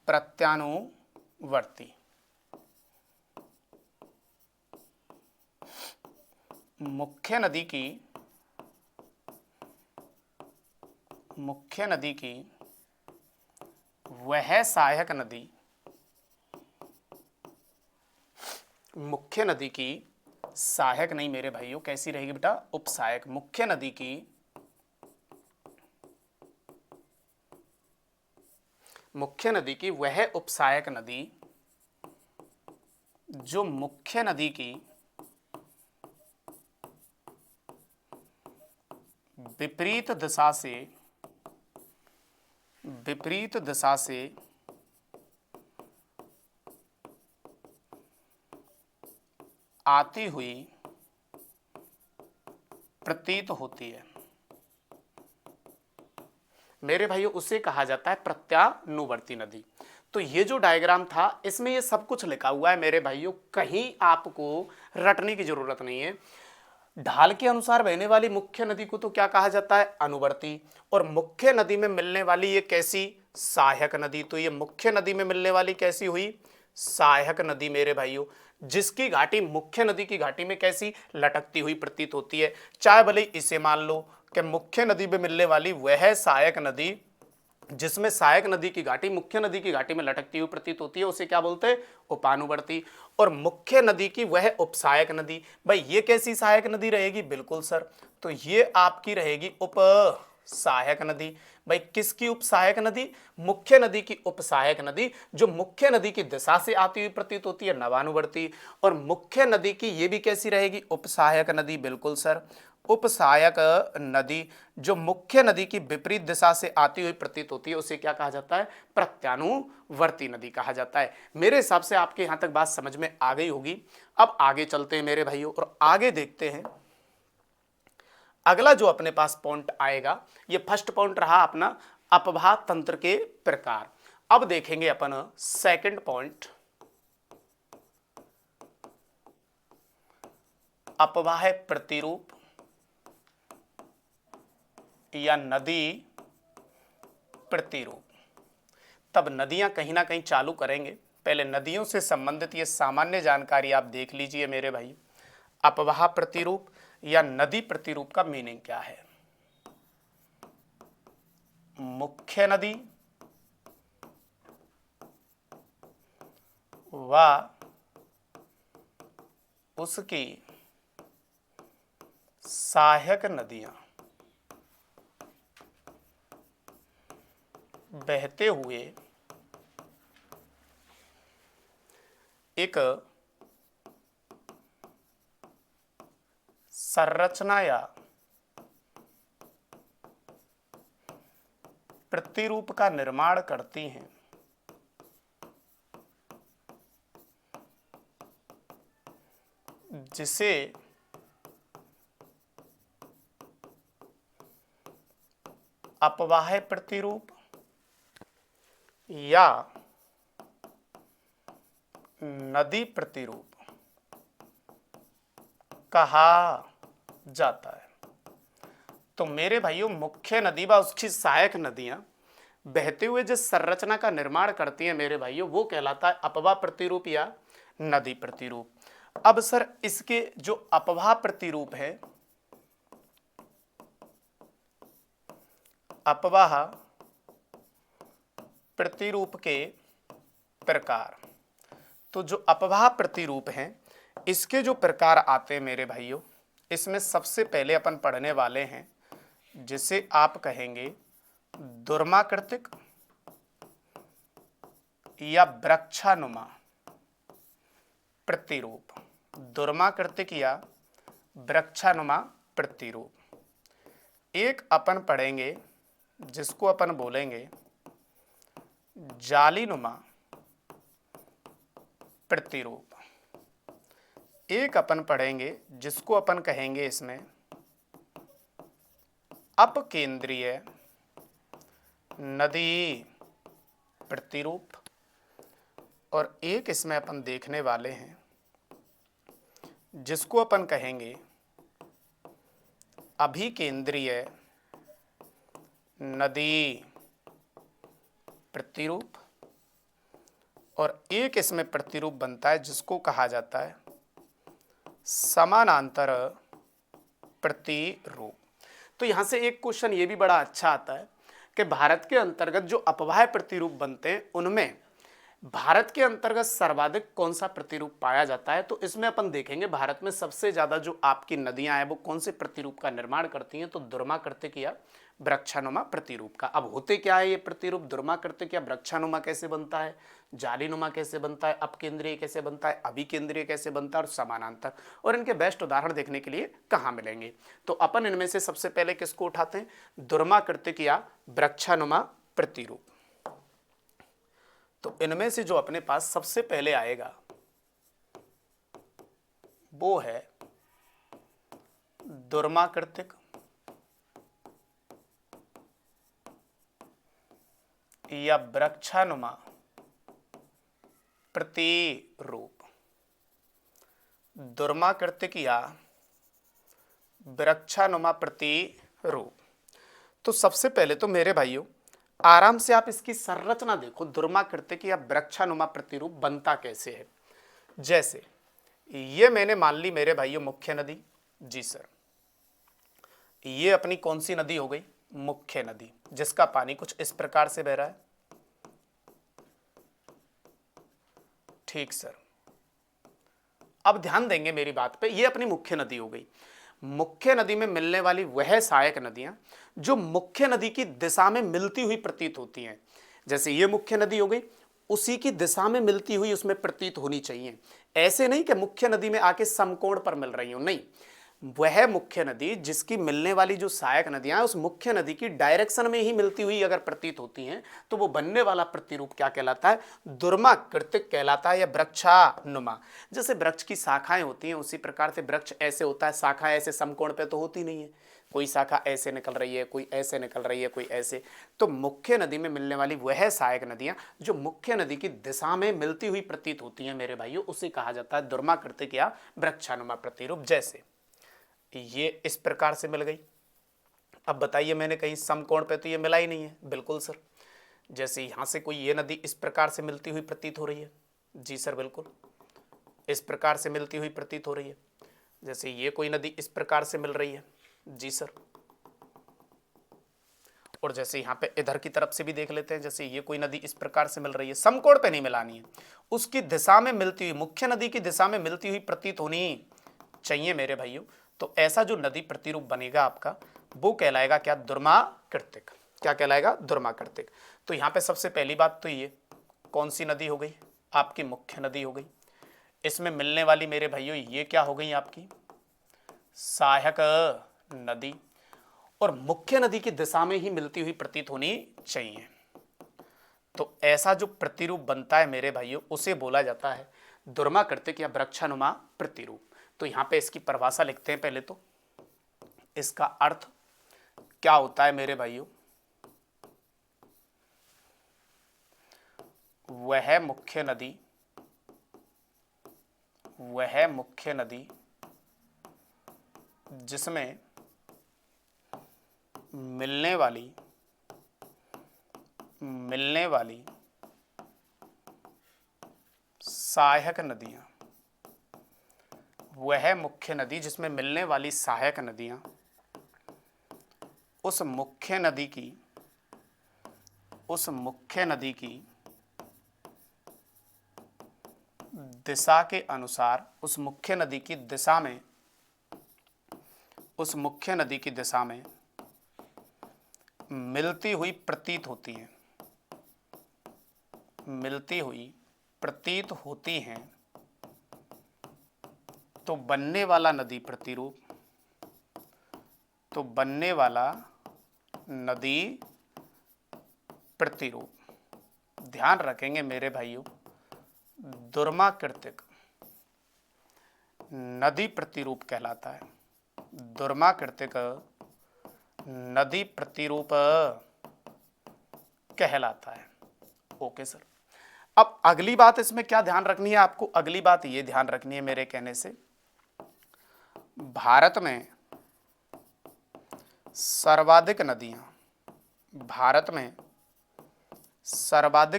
प्रत्यानुवर्ती। मुख्य नदी की वह सहायक नदी, मुख्य नदी की सहायक नहीं मेरे भाइयों, कैसी रहेगी बेटा? उपसहायक। मुख्य नदी की वह उपसहायक नदी जो मुख्य नदी की विपरीत दिशा से आती हुई प्रतीत होती है मेरे भाइयों, उसे कहा जाता है प्रत्यानुवर्ती नदी। तो ये जो डायग्राम था इसमें ये सब कुछ लिखा हुआ है मेरे भाइयों, कहीं आपको रटने की जरूरत नहीं है। ढाल के अनुसार बहने वाली मुख्य नदी को तो क्या कहा जाता है? अनुवर्ती। और मुख्य नदी में मिलने वाली ये कैसी? सहायक नदी। तो ये मुख्य नदी में मिलने वाली कैसी हुई? सहायक नदी मेरे भाइयों, जिसकी घाटी मुख्य नदी की घाटी में कैसी? लटकती हुई प्रतीत होती है। चाहे भले इसे मान लो कि मुख्य नदी में मिलने वाली वह सहायक नदी जिसमें सहायक नदी की घाटी मुख्य नदी की घाटी में लटकती हुई प्रतीत होती है, उसे क्या बोलते हैं? उपानुवर्ती। और मुख्य नदी की वह उपसहायक नदी, भाई ये कैसी सहायक नदी रहेगी? बिल्कुल सर, तो ये आपकी रहेगी उपसहायक नदी। भाई किसकी उपसहायक नदी? मुख्य नदी की उपसहायक नदी जो मुख्य नदी की दिशा से आती हुई प्रतीत होती है, नवानुवर्ती। और मुख्य नदी की ये भी कैसी रहेगी? उपसहायक नदी। बिल्कुल सर, उपसहायक नदी जो मुख्य नदी की विपरीत दिशा से आती हुई प्रतीत होती है उसे क्या कहा जाता है? प्रत्यानुवर्ती नदी कहा जाता है। मेरे हिसाब से आपके यहां तक बात समझ में आ गई होगी। अब आगे चलते हैं मेरे भाइयों और आगे देखते हैं अगला जो अपने पास पॉइंट आएगा। ये फर्स्ट पॉइंट रहा अपना अपवाह तंत्र के प्रकार। अब देखेंगे अपन सेकंड पॉइंट, अपवाह प्रतिरूप या नदी प्रतिरूप। तब नदियां कहीं ना कहीं चालू करेंगे। पहले नदियों से संबंधित ये सामान्य जानकारी आप देख लीजिए मेरे भाई। अपवाह प्रतिरूप या नदी प्रतिरूप का मीनिंग क्या है? मुख्य नदी व उसकी सहायक नदियां बहते हुए एक संरचना या प्रतिरूप का निर्माण करती हैं, जिसे अपवाह प्रतिरूप या नदी प्रतिरूप कहा जाता है। तो मेरे भाइयों, मुख्य नदी व उसकी सहायक नदियां बहते हुए जिस संरचना का निर्माण करती हैं मेरे भाइयों, वो कहलाता है अपवाह प्रतिरूप या नदी प्रतिरूप। अब सर इसके जो अपवाह प्रतिरूप है, अपवाह प्रतिरूप के प्रकार, तो जो अपवाह प्रतिरूप हैं इसके जो प्रकार आते हैं मेरे भाइयों, इसमें सबसे पहले अपन पढ़ने वाले हैं जिसे आप कहेंगे दुर्माकृतिक या वृक्षानुमा प्रतिरूप। दुर्माकृतिक या वृक्षानुमा प्रतिरूप। एक अपन पढ़ेंगे जिसको अपन बोलेंगे जालीनुमा प्रतिरूप। एक अपन पढ़ेंगे जिसको अपन कहेंगे इसमें अपकेंद्रीय नदी प्रतिरूप। और एक इसमें अपन देखने वाले हैं जिसको अपन कहेंगे अभिकेंद्रीय नदी प्रतिरूप। और एक इसमें प्रतिरूप बनता है जिसको कहा जाता है समानांतर प्रतिरूप। तो यहां से एक क्वेश्चन ये भी बड़ा अच्छा आता है कि भारत के अंतर्गत जो अपवाह प्रतिरूप बनते हैं उनमें भारत के अंतर्गत सर्वाधिक कौन सा प्रतिरूप पाया जाता है। तो इसमें अपन देखेंगे भारत में सबसे ज्यादा जो आपकी नदियां हैं वो कौन से प्रतिरूप का निर्माण करती हैं, तो दुर्माकृतिक या वृक्षानुमा प्रतिरूप का। अब होते क्या है ये प्रतिरूप, दुर्माकृतिक या वृक्षानुमा कैसे बनता है, जालीनुमा कैसे बनता है, अपकेंद्रीय कैसे बनता है, अभिकेंद्रीय कैसे बनता है और समानांतर, और इनके बेस्ट उदाहरण देखने के लिए कहाँ मिलेंगे। तो अपन इनमें से सबसे पहले किसको उठाते हैं, दुर्माकृतिक या वृक्षानुमा प्रतिरूप। तो इनमें से जो अपने पास सबसे पहले आएगा वो है दुर्माकृतिक या वृक्षानुमा प्रतिरूप। दुर्माकृतिक या वृक्षानुमा प्रतिरूप। तो सबसे पहले तो मेरे भाइयों आराम से आप इसकी संरचना देखो, दुर्माकृतिक या वृक्षानुमा प्रतिरूप बनता कैसे है। जैसे ये मैंने मान ली मेरे भाइयों मुख्य नदी, जी सर, ये अपनी कौन सी नदी हो गई, मुख्य नदी, जिसका पानी कुछ इस प्रकार से बह रहा है, ठीक सर। अब ध्यान देंगे मेरी बात पे, ये अपनी मुख्य नदी हो गई। मुख्य नदी में मिलने वाली वह सहायक नदियां जो मुख्य नदी की दिशा में मिलती हुई प्रतीत होती हैं, जैसे ये मुख्य नदी हो गई, उसी की दिशा में मिलती हुई उसमें प्रतीत होनी चाहिए। ऐसे नहीं कि मुख्य नदी में आके समकोण पर मिल रही हो, नहीं, वह मुख्य नदी जिसकी मिलने वाली जो सहायक नदियां हैं उस मुख्य नदी की डायरेक्शन में ही मिलती हुई अगर प्रतीत होती हैं तो वो बनने वाला प्रतिरूप क्या कहलाता है, दुर्माकृतिक कहलाता है या वृक्षानुमा। जैसे वृक्ष की शाखाएं होती हैं उसी प्रकार से वृक्ष ऐसे होता है, शाखा ऐसे समकोण पे तो होती नहीं है, कोई शाखा ऐसे निकल रही है, कोई ऐसे निकल रही है, कोई ऐसे। तो मुख्य नदी में मिलने वाली वह सहायक नदियां जो मुख्य नदी की दिशा में मिलती हुई प्रतीत होती हैं मेरे भाइयों, उसे कहा जाता है दुर्माकृतिक या वृक्षानुमा प्रतिरूप। जैसे ये इस प्रकार से मिल गई, अब बताइए मैंने कहीं समकोण पे तो ये मिला ही नहीं है, बिल्कुल सर। जैसे यहां से कोई ये नदी इस प्रकार से मिलती हुई प्रतीत हो रही है, जी सर बिल्कुल, इस प्रकार से मिलती हुई प्रतीत हो रही है। जैसे ये कोई नदी इस प्रकार से मिल रही है, जी सर। और जैसे यहाँ पे इधर की तरफ से भी देख लेते हैं, जैसे ये कोई नदी इस प्रकार से मिल रही है, समकोण पे नहीं मिलानी है, उसकी दिशा में मिलती हुई, मुख्य नदी की दिशा में मिलती हुई प्रतीत होनी चाहिए मेरे भाइयों। तो ऐसा जो नदी प्रतिरूप बनेगा आपका वो कहलाएगा क्या, दुर्माकृतिक। क्या कहलाएगा, दुर्माकृतिक। तो यहाँ पे सबसे पहली बात तो ये कौन सी नदी हो गई, आपकी मुख्य नदी हो गई। इसमें मिलने वाली मेरे भाइयों ये क्या हो गई, आपकी सहायक नदी, और मुख्य नदी की दिशा में ही मिलती हुई प्रतीत होनी चाहिए। तो ऐसा जो प्रतिरूप बनता है मेरे भाइयों उसे बोला जाता है दुर्माकृतिक या वृक्षानुमा प्रतिरूप। तो यहां पे इसकी परिभाषा लिखते हैं पहले तो, इसका अर्थ क्या होता है मेरे भाइयों, वह मुख्य नदी जिसमें मिलने वाली सहायक नदियां, वह मुख्य नदी जिसमें मिलने वाली सहायक नदियां उस मुख्य नदी की दिशा के अनुसार उस मुख्य नदी की दिशा में मिलती हुई प्रतीत होती हैं तो बनने वाला नदी प्रतिरूप ध्यान रखेंगे मेरे भाइयों, दुर्माकृतिक नदी प्रतिरूप कहलाता है। दुर्माकृतिक नदी प्रतिरूप कहलाता है। Okay sir. अब अगली बात इसमें क्या ध्यान रखनी है आपको? अगली बात ये ध्यान रखनी है मेरे कहने से, भारत में सर्वाधिक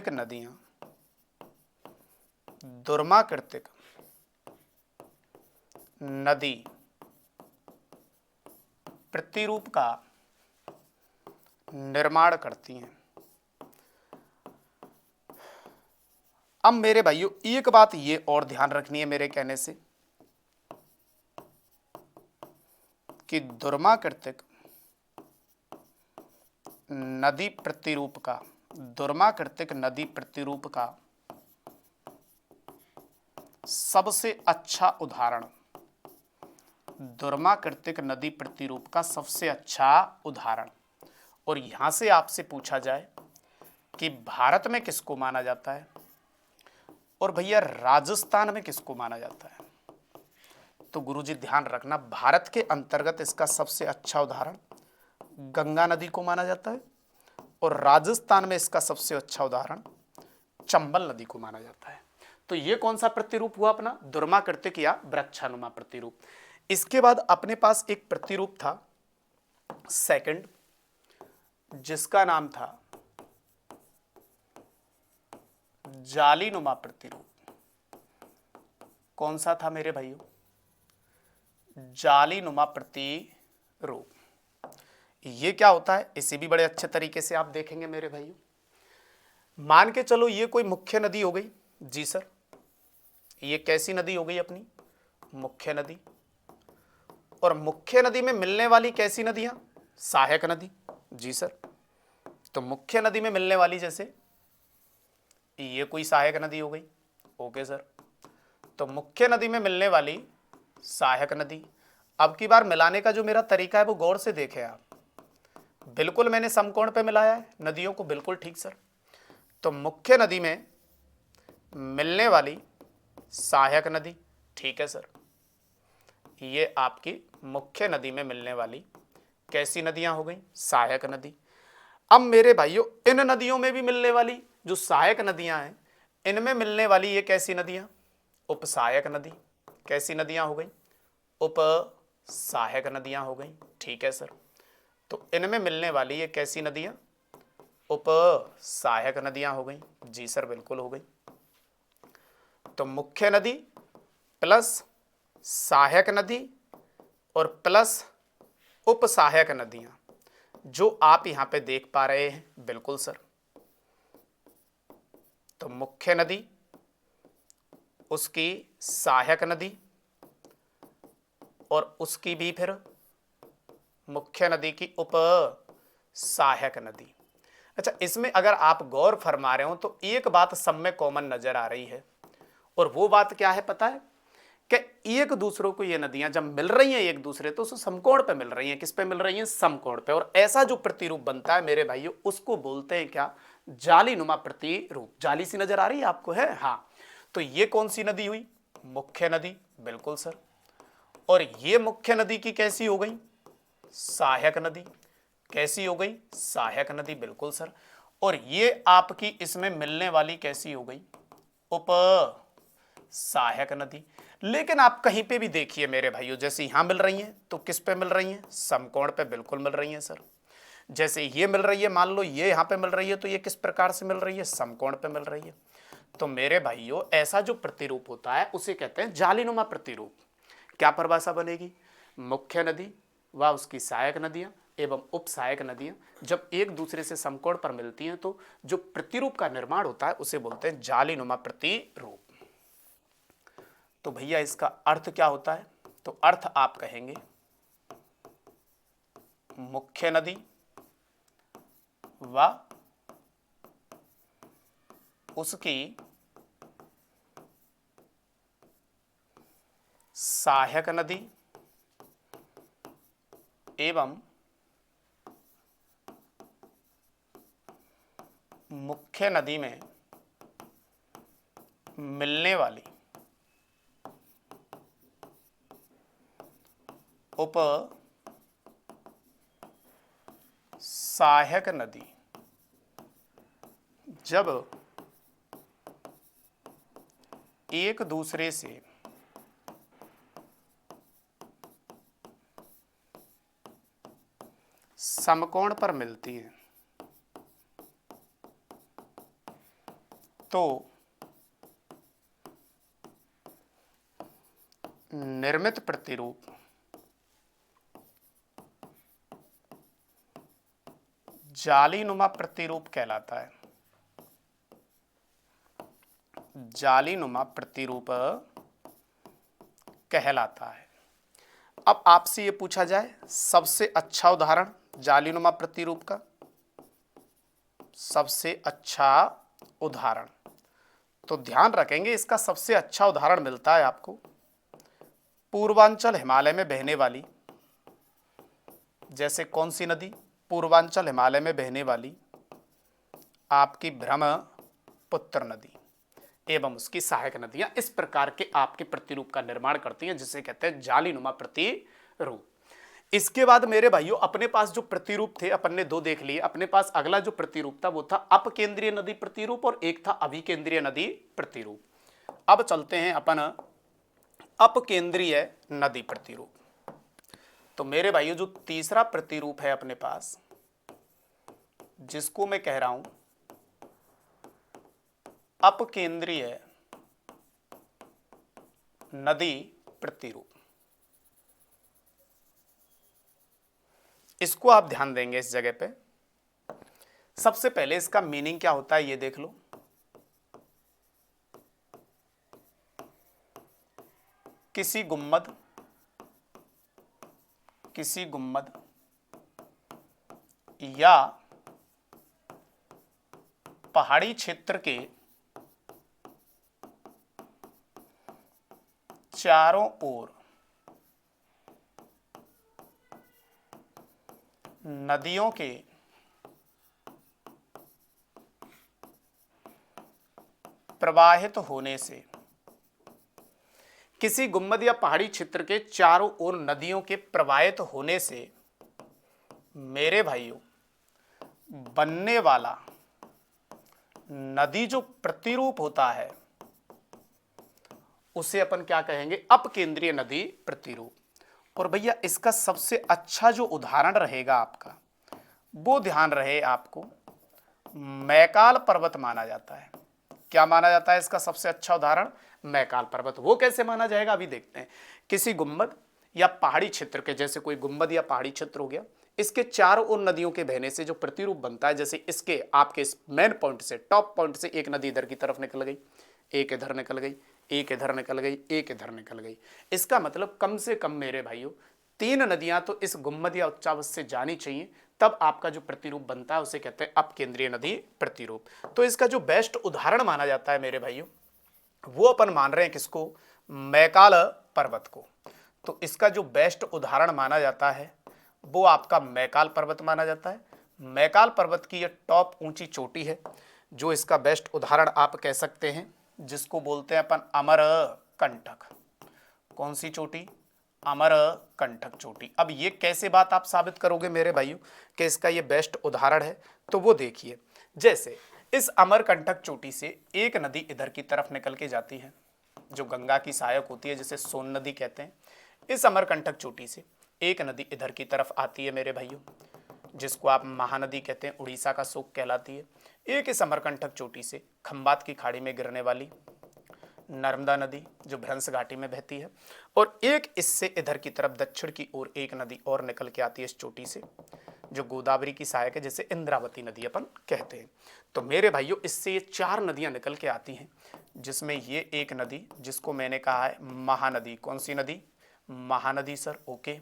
नदियां दुर्माकृतिक नदी प्रतिरूप का निर्माण करती हैं। अब मेरे भाइयों एक बात ये और ध्यान रखनी है मेरे कहने से कि दुर्माकृतिक नदी प्रतिरूप का सबसे अच्छा उदाहरण, दुर्माकृतिक नदी प्रतिरूप का सबसे अच्छा उदाहरण, और यहां से आपसे पूछा जाए कि भारत में किसको माना जाता है और भैया राजस्थान में किसको माना जाता है, तो गुरुजी ध्यान रखना, भारत के अंतर्गत इसका सबसे अच्छा उदाहरण गंगा नदी को माना जाता है और राजस्थान में इसका सबसे अच्छा उदाहरण चंबल नदी को माना जाता है। तो ये कौन सा प्रतिरूप हुआ अपना? दुर्माकृतिक या वृक्षानुमा प्रतिरूप। इसके बाद अपने पास एक प्रतिरूप था सेकंड, जिसका नाम था जालीनुमा प्रतिरूप। कौन सा था मेरे भाइयों? जालीनुमा प्रतिरूप। ये क्या होता है इसे भी बड़े अच्छे तरीके से आप देखेंगे मेरे भाइयों। मान के चलो ये कोई मुख्य नदी हो गई। जी सर, ये कैसी नदी हो गई अपनी? मुख्य नदी। और मुख्य नदी में मिलने वाली कैसी नदियां? सहायक नदी। जी सर, तो मुख्य नदी में मिलने वाली जैसे ये कोई सहायक नदी हो गई। ओके सर, तो मुख्य नदी में मिलने वाली सहायक नदी। अब की बार मिलाने का जो मेरा तरीका है वो गौर से देखें आप, बिल्कुल मैंने समकोण पे मिलाया है नदियों को, बिल्कुल ठीक सर। तो मुख्य नदी में मिलने वाली सहायक नदी, ठीक है सर, ये आपकी मुख्य नदी में मिलने वाली कैसी नदियां हो गई? सहायक नदी। अब मेरे भाइयों इन नदियों में भी मिलने वाली जो सहायक नदियां हैं, इनमें मिलने वाली ये कैसी नदियां? उपसहायक नदी। कैसी नदियां हो गई? उपसहायक नदियां हो गई, ठीक है सर। तो इनमें मिलने वाली ये कैसी नदियां? उपसहायक नदियां हो गई। जी सर, बिल्कुल हो गई। तो मुख्य नदी प्लस सहायक नदी और प्लस उपसहायक नदियां जो आप यहां पे देख पा रहे हैं, बिल्कुल सर। तो मुख्य नदी, उसकी सहायक नदी और उसकी भी फिर मुख्य नदी की उप सहायक नदी। अच्छा, इसमें अगर आप गौर फरमा रहे हो तो एक बात सब में कॉमन नजर आ रही है, और वो बात क्या है पता है? कि एक दूसरों को ये नदियां जब मिल रही हैं एक दूसरे, तो उस समकोण पे मिल रही हैं। किस पे मिल रही हैं? समकोण पे। और ऐसा जो प्रतिरूप बनता है मेरे भाइयों, उसको बोलते हैं क्या? जालीनुमा प्रतिरूप। जाली सी नजर आ रही है आपको, है? हाँ। तो ये कौन सी नदी हुई? मुख्य नदी, बिल्कुल सर। और ये मुख्य नदी की कैसी हो गई? सहायक नदी। कैसी हो गई? सहायक नदी, बिल्कुल सर। और ये आपकी इसमें मिलने वाली कैसी हो गई? उप सहायक नदी। लेकिन आप कहीं पे भी देखिए मेरे भाइयों, जैसे यहां मिल रही हैं तो किस पे मिल रही हैं? समकोण पे, बिल्कुल मिल रही हैं सर। जैसे ये मिल रही है, मान लो ये यहां पे मिल रही है, तो ये किस प्रकार से मिल रही है? समकोण पे मिल रही है। तो मेरे भाइयों ऐसा जो प्रतिरूप होता है उसे कहते हैं जालीनुमा प्रतिरूप। क्या परिभाषा बनेगी? मुख्य नदी व उसकी सहायक नदियां एवं उप सहायक नदियां जब एक दूसरे से समकोण पर मिलती हैं तो जो प्रतिरूप का निर्माण होता है उसे बोलते हैं जालीनुमा प्रतिरूप। तो भैया इसका अर्थ क्या होता है? तो अर्थ आप कहेंगे मुख्य नदी व उसकी सहायक नदी एवं मुख्य नदी में मिलने वाली उप सहायक नदी जब एक दूसरे से समकोण पर मिलती है तो निर्मित प्रतिरूप जालीनुमा प्रतिरूप कहलाता है। जालीनुमा प्रतिरूप कहलाता है। अब आपसे ये पूछा जाए सबसे अच्छा उदाहरण जालीनुमा प्रतिरूप का, सबसे अच्छा उदाहरण, तो ध्यान रखेंगे इसका सबसे अच्छा उदाहरण मिलता है आपको पूर्वांचल हिमालय में बहने वाली, जैसे कौन सी नदी? पूर्वांचल हिमालय में बहने वाली आपकी ब्रह्मपुत्र नदी एवं उसकी सहायक नदियां इस प्रकार के आपके प्रतिरूप का निर्माण करती हैं, जिसे कहते हैं जालीनुमा प्रतिरूप। इसके बाद मेरे भाइयों अपने पास जो प्रतिरूप थे अपन ने दो देख लिए, अपने पास अगला जो प्रतिरूप था वो था अपकेंद्रीय नदी प्रतिरूप और एक था अभिकेंद्रीय नदी प्रतिरूप। अब चलते हैं अपन अपकेंद्रीय नदी प्रतिरूप। तो मेरे भाइयों जो तीसरा प्रतिरूप है अपने पास, जिसको मैं कह रहा हूं अपकेंद्रीय नदी प्रतिरूप, इसको आप ध्यान देंगे इस जगह पे। सबसे पहले इसका मीनिंग क्या होता है ये देख लो। किसी गुम्मद या पहाड़ी क्षेत्र के चारों ओर नदियों के प्रवाहित होने से, किसी गुम्मद या पहाड़ी क्षेत्र के चारों ओर नदियों के प्रवाहित होने से मेरे भाइयों बनने वाला नदी जो प्रतिरूप होता है उसे अपन क्या कहेंगे? अपकेंद्रीय नदी प्रतिरूप। और भैया इसका सबसे अच्छा जो उदाहरण रहेगा आपका, वो ध्यान रहे आपको मैकाल पर्वत माना जाता है। क्या माना जाता है इसका सबसे अच्छा उदाहरण? मैकाल पर्वत। वो कैसे माना जाएगा अभी देखते हैं। किसी गुम्बद या पहाड़ी क्षेत्र के, जैसे कोई गुम्बद या पहाड़ी क्षेत्र हो गया, इसके चारों ओर नदियों के बहने से जो प्रतिरूप बनता है, जैसे इसके आपके इस मेन पॉइंट से, टॉप पॉइंट से एक नदी इधर की तरफ निकल गई, एक इधर निकल गई, एक इधर निकल गई, एक इधर निकल गई। इसका मतलब कम से कम मेरे भाइयों 3 नदियां तो इस गुम्बद या उच्चावच से जानी चाहिए, तब आपका जो प्रतिरूप बनता है उसे कहते हैं अपकेंद्रीय नदी प्रतिरूप। तो इसका जो बेस्ट उदाहरण माना जाता है मेरे भाइयों, वो अपन मान रहे हैं किसको? मैकाल पर्वत को। तो इसका जो बेस्ट उदाहरण माना जाता है वो आपका मैकाल पर्वत माना जाता है। मैकाल पर्वत की ये टॉप ऊंची चोटी है, जो इसका बेस्ट उदाहरण आप कह सकते हैं, जिसको बोलते हैं अपन अमरकंटक। कौन सी चोटी? अमरकंटक चोटी। अब ये कैसे बात आप साबित करोगे मेरे भाइयों कि इसका ये बेस्ट उदाहरण है? तो वो देखिए, जैसे इस अमरकंटक चोटी से एक नदी इधर की तरफ निकल के जाती है, जो गंगा की सहायक होती है, जिसे सोन नदी कहते हैं। इस अमरकंटक चोटी से एक नदी इधर की तरफ आती है मेरे भाइयों, जिसको आप महानदी कहते हैं, उड़ीसा का शोक कहलाती है। एक इस अमरकंटक चोटी से खंबात की खाड़ी में गिरने वाली नर्मदा नदी, जो भ्रंश घाटी में बहती है। और एक इससे इधर की तरफ दक्षिण की ओर एक नदी और निकल के आती है इस चोटी से, जो गोदावरी की सहायक है, जिसे इंद्रावती नदी अपन कहते हैं। तो मेरे भाइयों इससे ये 4 नदियां निकल के आती हैं, जिसमें ये एक नदी जिसको मैंने कहा है महानदी, कौन सी नदी, महानदी सर, ओके।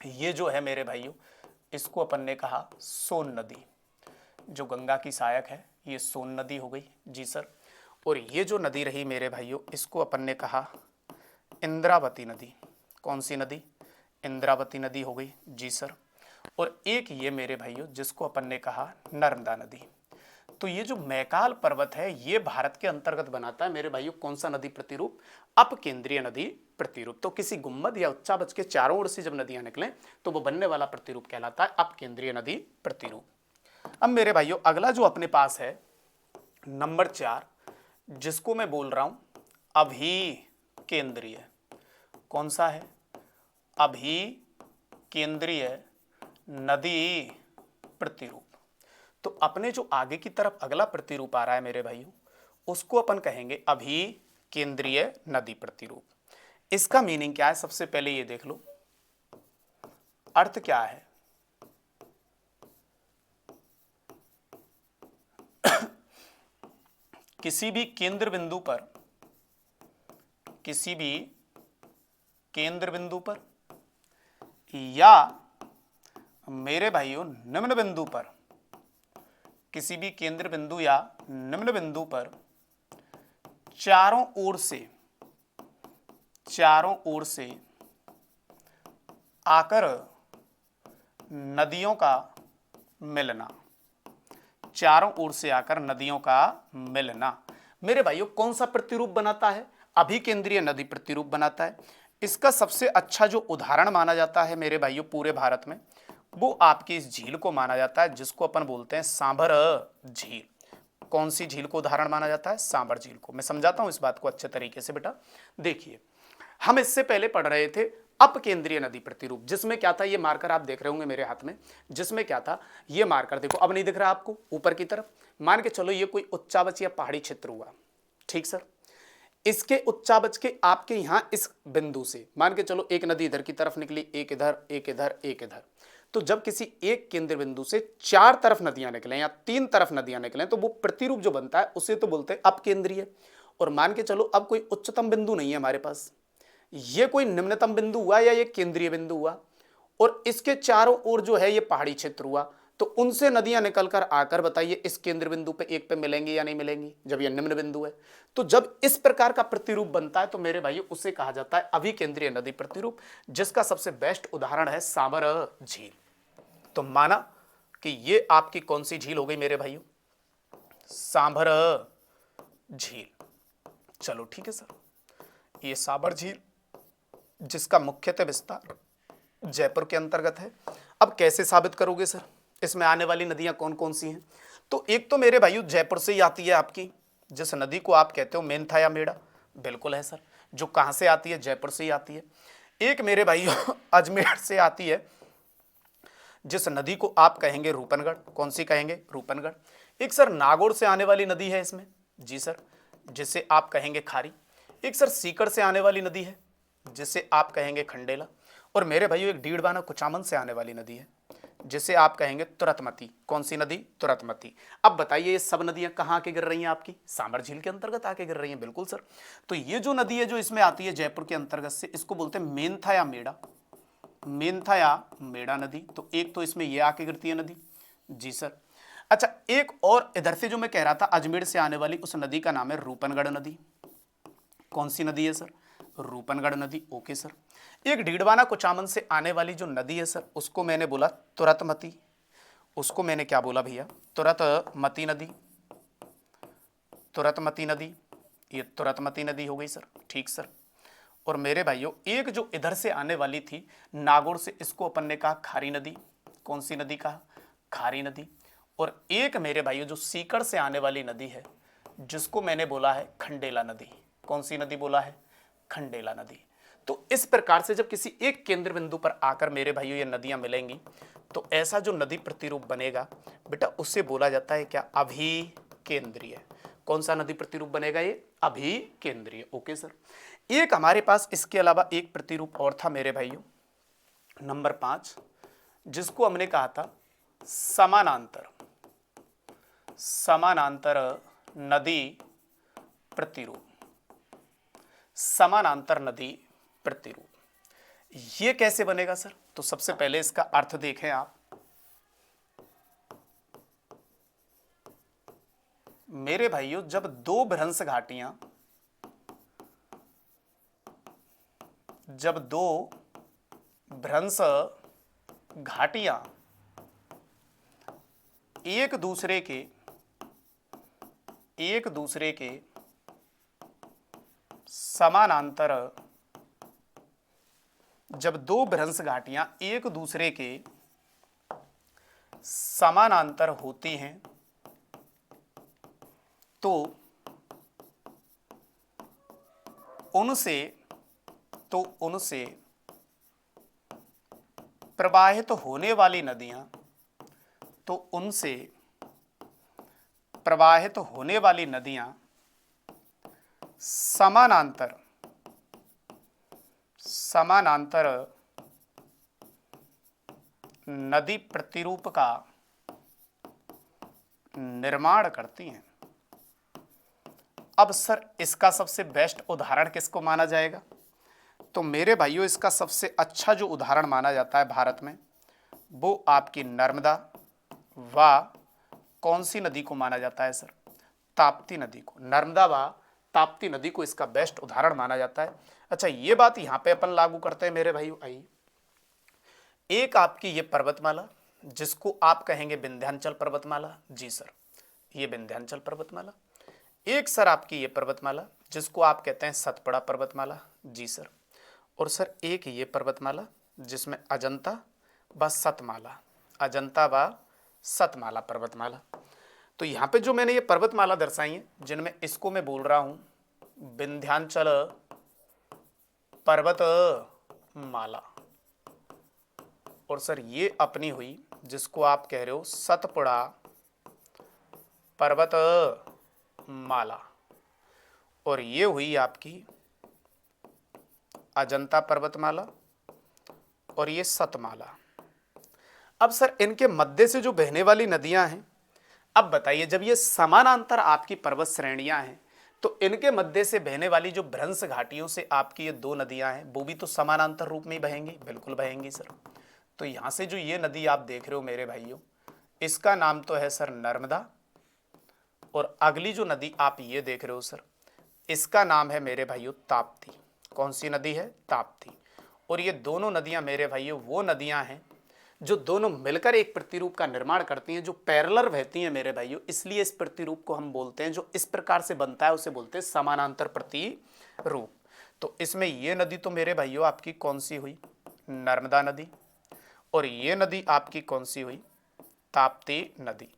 ये जो है मेरे भाइयों इसको अपन ने कहा सोन नदी, जो गंगा की सहायक है ये सोन नदी हो गई, जी सर। और ये जो नदी रही मेरे भाइयों इसको अपन ने कहा इंद्रावती नदी, कौन सी नदी, इंद्रावती नदी हो गई, जी सर। और एक ये मेरे भाइयों जिसको अपन ने कहा नर्मदा नदी। तो ये जो मैकाल पर्वत है ये भारत के अंतर्गत बनाता है मेरे भाइयों कौन सा नदी प्रतिरूप, अपकेंद्रीय नदी प्रतिरूप। तो किसी गुम्बद या उच्चावच के चारों ओर से जब नदियां निकलें तो वो बनने वाला प्रतिरूप कहलाता है अपकेंद्रीय नदी प्रतिरूप। अब मेरे भाइयों अगला जो अपने पास है नंबर 4, जिसको मैं बोल रहा हूं अभिकेंद्रीय, कौन सा है, अभिकेंद्रीय नदी प्रतिरूप। तो अपने जो आगे की तरफ अगला प्रतिरूप आ रहा है मेरे भाइयों उसको अपन कहेंगे अभिकेंद्रीय नदी प्रतिरूप। इसका मीनिंग क्या है, सबसे पहले ये देख लो, अर्थ क्या है। किसी भी केंद्र बिंदु पर, किसी भी केंद्र बिंदु पर या मेरे भाइयों निम्न बिंदु पर, किसी भी केंद्र बिंदु या निम्न बिंदु पर चारों ओर से आकर नदियों का मिलना, चारों ओर से आकर नदियों का मिलना मेरे भाइयों कौन सा प्रतिरूप बनाता है, अभिकेंद्रीय नदी प्रतिरूप बनाता है। इसका सबसे अच्छा जो उदाहरण माना जाता है मेरे भाइयों पूरे भारत में वो आपकी इस झील को माना जाता है जिसको अपन बोलते हैं सांभर झील। कौन सी झील को उदाहरण माना जाता है, सांभर झील को। मैं समझाता हूं इस बात को अच्छे तरीके से बेटा। देखिए हम इससे पहले पढ़ रहे थे अपकेंद्रीय नदी प्रतिरूप, जिसमें क्या था, ये मार्कर आप देख रहे होंगे मेरे हाथ में, जिसमें क्या था, ये मार्कर देखो अब नहीं दिख रहा आपको ऊपर की तरफ, मान के चलो ये कोई उच्चावच या पहाड़ी क्षेत्र हुआ, ठीक सर। इसके उच्चावच के आपके यहां इस बिंदु से मान के चलो एक नदी इधर की तरफ निकली, एक इधर, एक इधर, एक इधर। तो जब किसी एक केंद्र बिंदु से 4 तरफ नदियां निकलें या 3 तरफ नदियां निकलें तो वो प्रतिरूप जो बनता है उसे तो बोलते हैं अपकेंद्रीय। और मान के चलो अब कोई उच्चतम बिंदु नहीं है हमारे पास, ये कोई निम्नतम बिंदु हुआ या ये केंद्रीय बिंदु हुआ और इसके चारों ओर जो है ये पहाड़ी क्षेत्र हुआ, तो उनसे नदियां निकलकर आकर बताइए इस केंद्र बिंदु पे एक पे मिलेंगी या नहीं मिलेंगी, जब ये निम्न बिंदु है। तो जब इस प्रकार का प्रतिरूप बनता है तो मेरे भाइयों उसे कहा जाता है अभिकेंद्रीय नदी प्रतिरूप, जिसका सबसे बेस्ट उदाहरण है सांभर झील। तो माना कि ये आपकी कौन सी झील हो गई मेरे भाइयों, सांभर झील। चलो ठीक है सर, ये सांभर झील जिसका मुख्यतः विस्तार जयपुर के अंतर्गत है। अब कैसे साबित करोगे सर, इसमें आने वाली नदियां कौन कौन सी हैं? तो एक तो मेरे भाइयों जयपुर से ही आती है आपकी, जिस नदी को आप कहते हो मेंथा या मेड़ा, बिल्कुल है सर, जो कहां से आती है, जयपुर से ही आती है। एक मेरे भाइयों अजमेर से आती है, जिस नदी को आप कहेंगे रूपनगढ़, कौन सी कहेंगे, रूपनगढ़। एक सर नागौर से आने वाली नदी है इसमें, जी सर, जिसे आप कहेंगे खारी। एक सर सीकर से आने वाली नदी है जिसे आप कहेंगे खंडेला। और मेरे भाइयों एक डीडवाना कुचामन से आने वाली नदी है जिसे आप कहेंगे तुरतमती। कौन सी नदी, तुरतमती। अब बताइए ये सब नदियां कहां आके गिर रही हैं, आपकी सांभर झील के अंतर्गत आके गिर रही हैं, बिल्कुल सर। तो ये जो नदी है जो इसमें आती है जयपुर के अंतर्गत से, इसको बोलते हैं मेंथा या मेड़ा, मेंथा या मेड़ा नदी। तो एक तो इसमें ये आके गिरती है नदी, जी सर। अच्छा एक और इधर से जो मैं कह रहा था अजमेर से आने वाली उस नदी का नाम है रूपनगढ़ नदी। कौन सी नदी है सर, रूपनगढ़ नदी, ओके सर। एक डीडवाना कुचामन से आने वाली जो नदी है सर उसको मैंने बोला तुरतमती, उसको मैंने क्या बोला भैया, तुरतमती नदी, तुरतमती नदी, ये तुरतमती नदी हो गई सर, ठीक सर। और मेरे भाइयों एक जो इधर से आने वाली थी नागौर से, इसको अपन ने कहा खारी नदी। कौन सी नदी कहा, खारी नदी। और एक मेरे भाइयों जो सीकर से आने वाली नदी है जिसको मैंने बोला है खंडेला नदी। कौन सी नदी बोला है, खंडेला नदी। तो इस प्रकार से जब किसी एक केंद्र बिंदु पर आकर मेरे भाइयों ये नदियां मिलेंगी तो ऐसा जो नदी प्रतिरूप बनेगा बेटा उसे बोला जाता है क्या, अभिकेंद्रीय। कौन सा नदी प्रतिरूप बनेगा, ये अभिकेंद्रीय, ओके सर। एक हमारे पास इसके अलावा एक प्रतिरूप और था मेरे भाइयों, नंबर 5, जिसको हमने कहा था समानांतर, समानांतर नदी प्रतिरूप, समानांतर नदी प्रतिरूप। ये कैसे बनेगा सर? तो सबसे पहले इसका अर्थ देखें आप। मेरे भाइयों, जब दो भ्रंश घाटियां, जब दो भ्रंश घाटियां एक दूसरे के समानांतर, जब दो भ्रंश घाटियां एक दूसरे के समानांतर होती हैं तो उनसे प्रवाहित होने वाली नदियां, तो उनसे प्रवाहित होने वाली नदियां समानांतर नदी प्रतिरूप का निर्माण करती हैं। अब सर इसका सबसे बेस्ट उदाहरण किसको माना जाएगा? तो मेरे भाइयों, इसका सबसे अच्छा जो उदाहरण माना जाता है भारत में, वो आपकी नर्मदा व कौन सी नदी को माना जाता है सर? ताप्ती नदी को। नर्मदा व ताप्ती नदी को इसका बेस्ट उदाहरण माना जाता है। अच्छा, ये बात यहां पे अपन लागू करते हैं मेरे भाइयों। आइए, एक आपकी ये पर्वतमाला जिसको आप कहेंगे विंध्याचल पर्वतमाला, जी सर, ये विंध्याचल पर्वतमाला। एक सर आपकी ये पर्वतमाला जिसको आप कहते हैं सतपुड़ा पर्वतमाला, जी सर। और सर एक ये पर्वतमाला जिसमें अजंता व सतमाला, अजंता व सतमाला पर्वतमाला। तो यहाँ पे जो मैंने ये पर्वतमाला दर्शाई है, जिनमें इसको मैं बोल रहा हूँ विंध्याचल पर्वतमाला, और सर ये अपनी हुई जिसको आप कह रहे हो सतपुड़ा पर्वतमाला, और ये हुई आपकी अजंता पर्वतमाला, और ये सतमाला। अब सर इनके मध्य से जो बहने वाली नदियां हैं, अब बताइए, जब ये समानांतर आपकी पर्वत श्रेणियां हैं तो इनके मध्य से बहने वाली जो भ्रंश घाटियों से आपकी ये दो नदियां हैं, वो भी तो समानांतर रूप में बहेंगी, बिल्कुल बहेंगी सर। तो यहां से जो ये नदी आप देख रहे हो मेरे भाइयों, इसका नाम तो है सर नर्मदा, और अगली जो नदी आप ये देख रहे हो सर, इसका नाम है मेरे भाइयों ताप्ती। कौन सी नदी है? ताप्ती। और ये दोनों नदियां मेरे भाइयों वो नदियां हैं जो दोनों मिलकर एक प्रतिरूप का निर्माण करती हैं, जो पैरेलल बहती हैं मेरे भाइयों। इसलिए इस प्रतिरूप को हम बोलते हैं, जो इस प्रकार से बनता है उसे बोलते हैं समानांतर प्रतिरूप। तो इसमें ये नदी तो मेरे भाइयों आपकी कौन सी हुई? नर्मदा नदी। और ये नदी आपकी कौन सी हुई? ताप्ती नदी।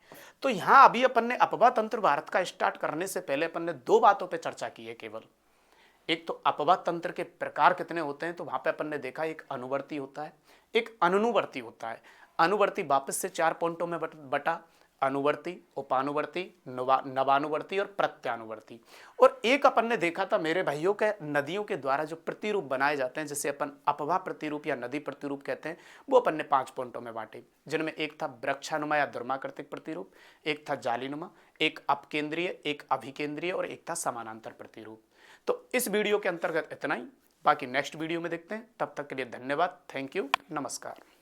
तो यहां अभी अपन ने अपवाह तंत्र भारत का स्टार्ट करने से पहले अपन ने दो बातों पे चर्चा की है केवल। एक तो अपवाह तंत्र के प्रकार कितने होते हैं, तो वहां पे अपन ने देखा एक अनुवर्ती होता है, एक अनुवर्ती होता है। अनुवर्ती वापस से 4 पॉइंटों में बटा, अनुवर्ती, उपानुवर्ती, नवानुवर्ती और प्रत्यानुवर्ती। और एक अपन ने देखा था मेरे भाइयों के नदियों के द्वारा जो प्रतिरूप बनाए जाते हैं, जिसे अपन अपवाह प्रतिरूप या नदी प्रतिरूप कहते हैं, वो अपन ने 5 पॉइंटों में बांटे, जिनमें एक था वृक्षानुमा या दुर्माकृतिक प्रतिरूप, एक था जालीनुमा, एक अपकेंद्रीय, एक अभिकेंद्रीय और एक था समानांतर प्रतिरूप। तो इस वीडियो के अंतर्गत इतना ही, बाकी नेक्स्ट वीडियो में देखते हैं। तब तक के लिए धन्यवाद, थैंक यू, नमस्कार।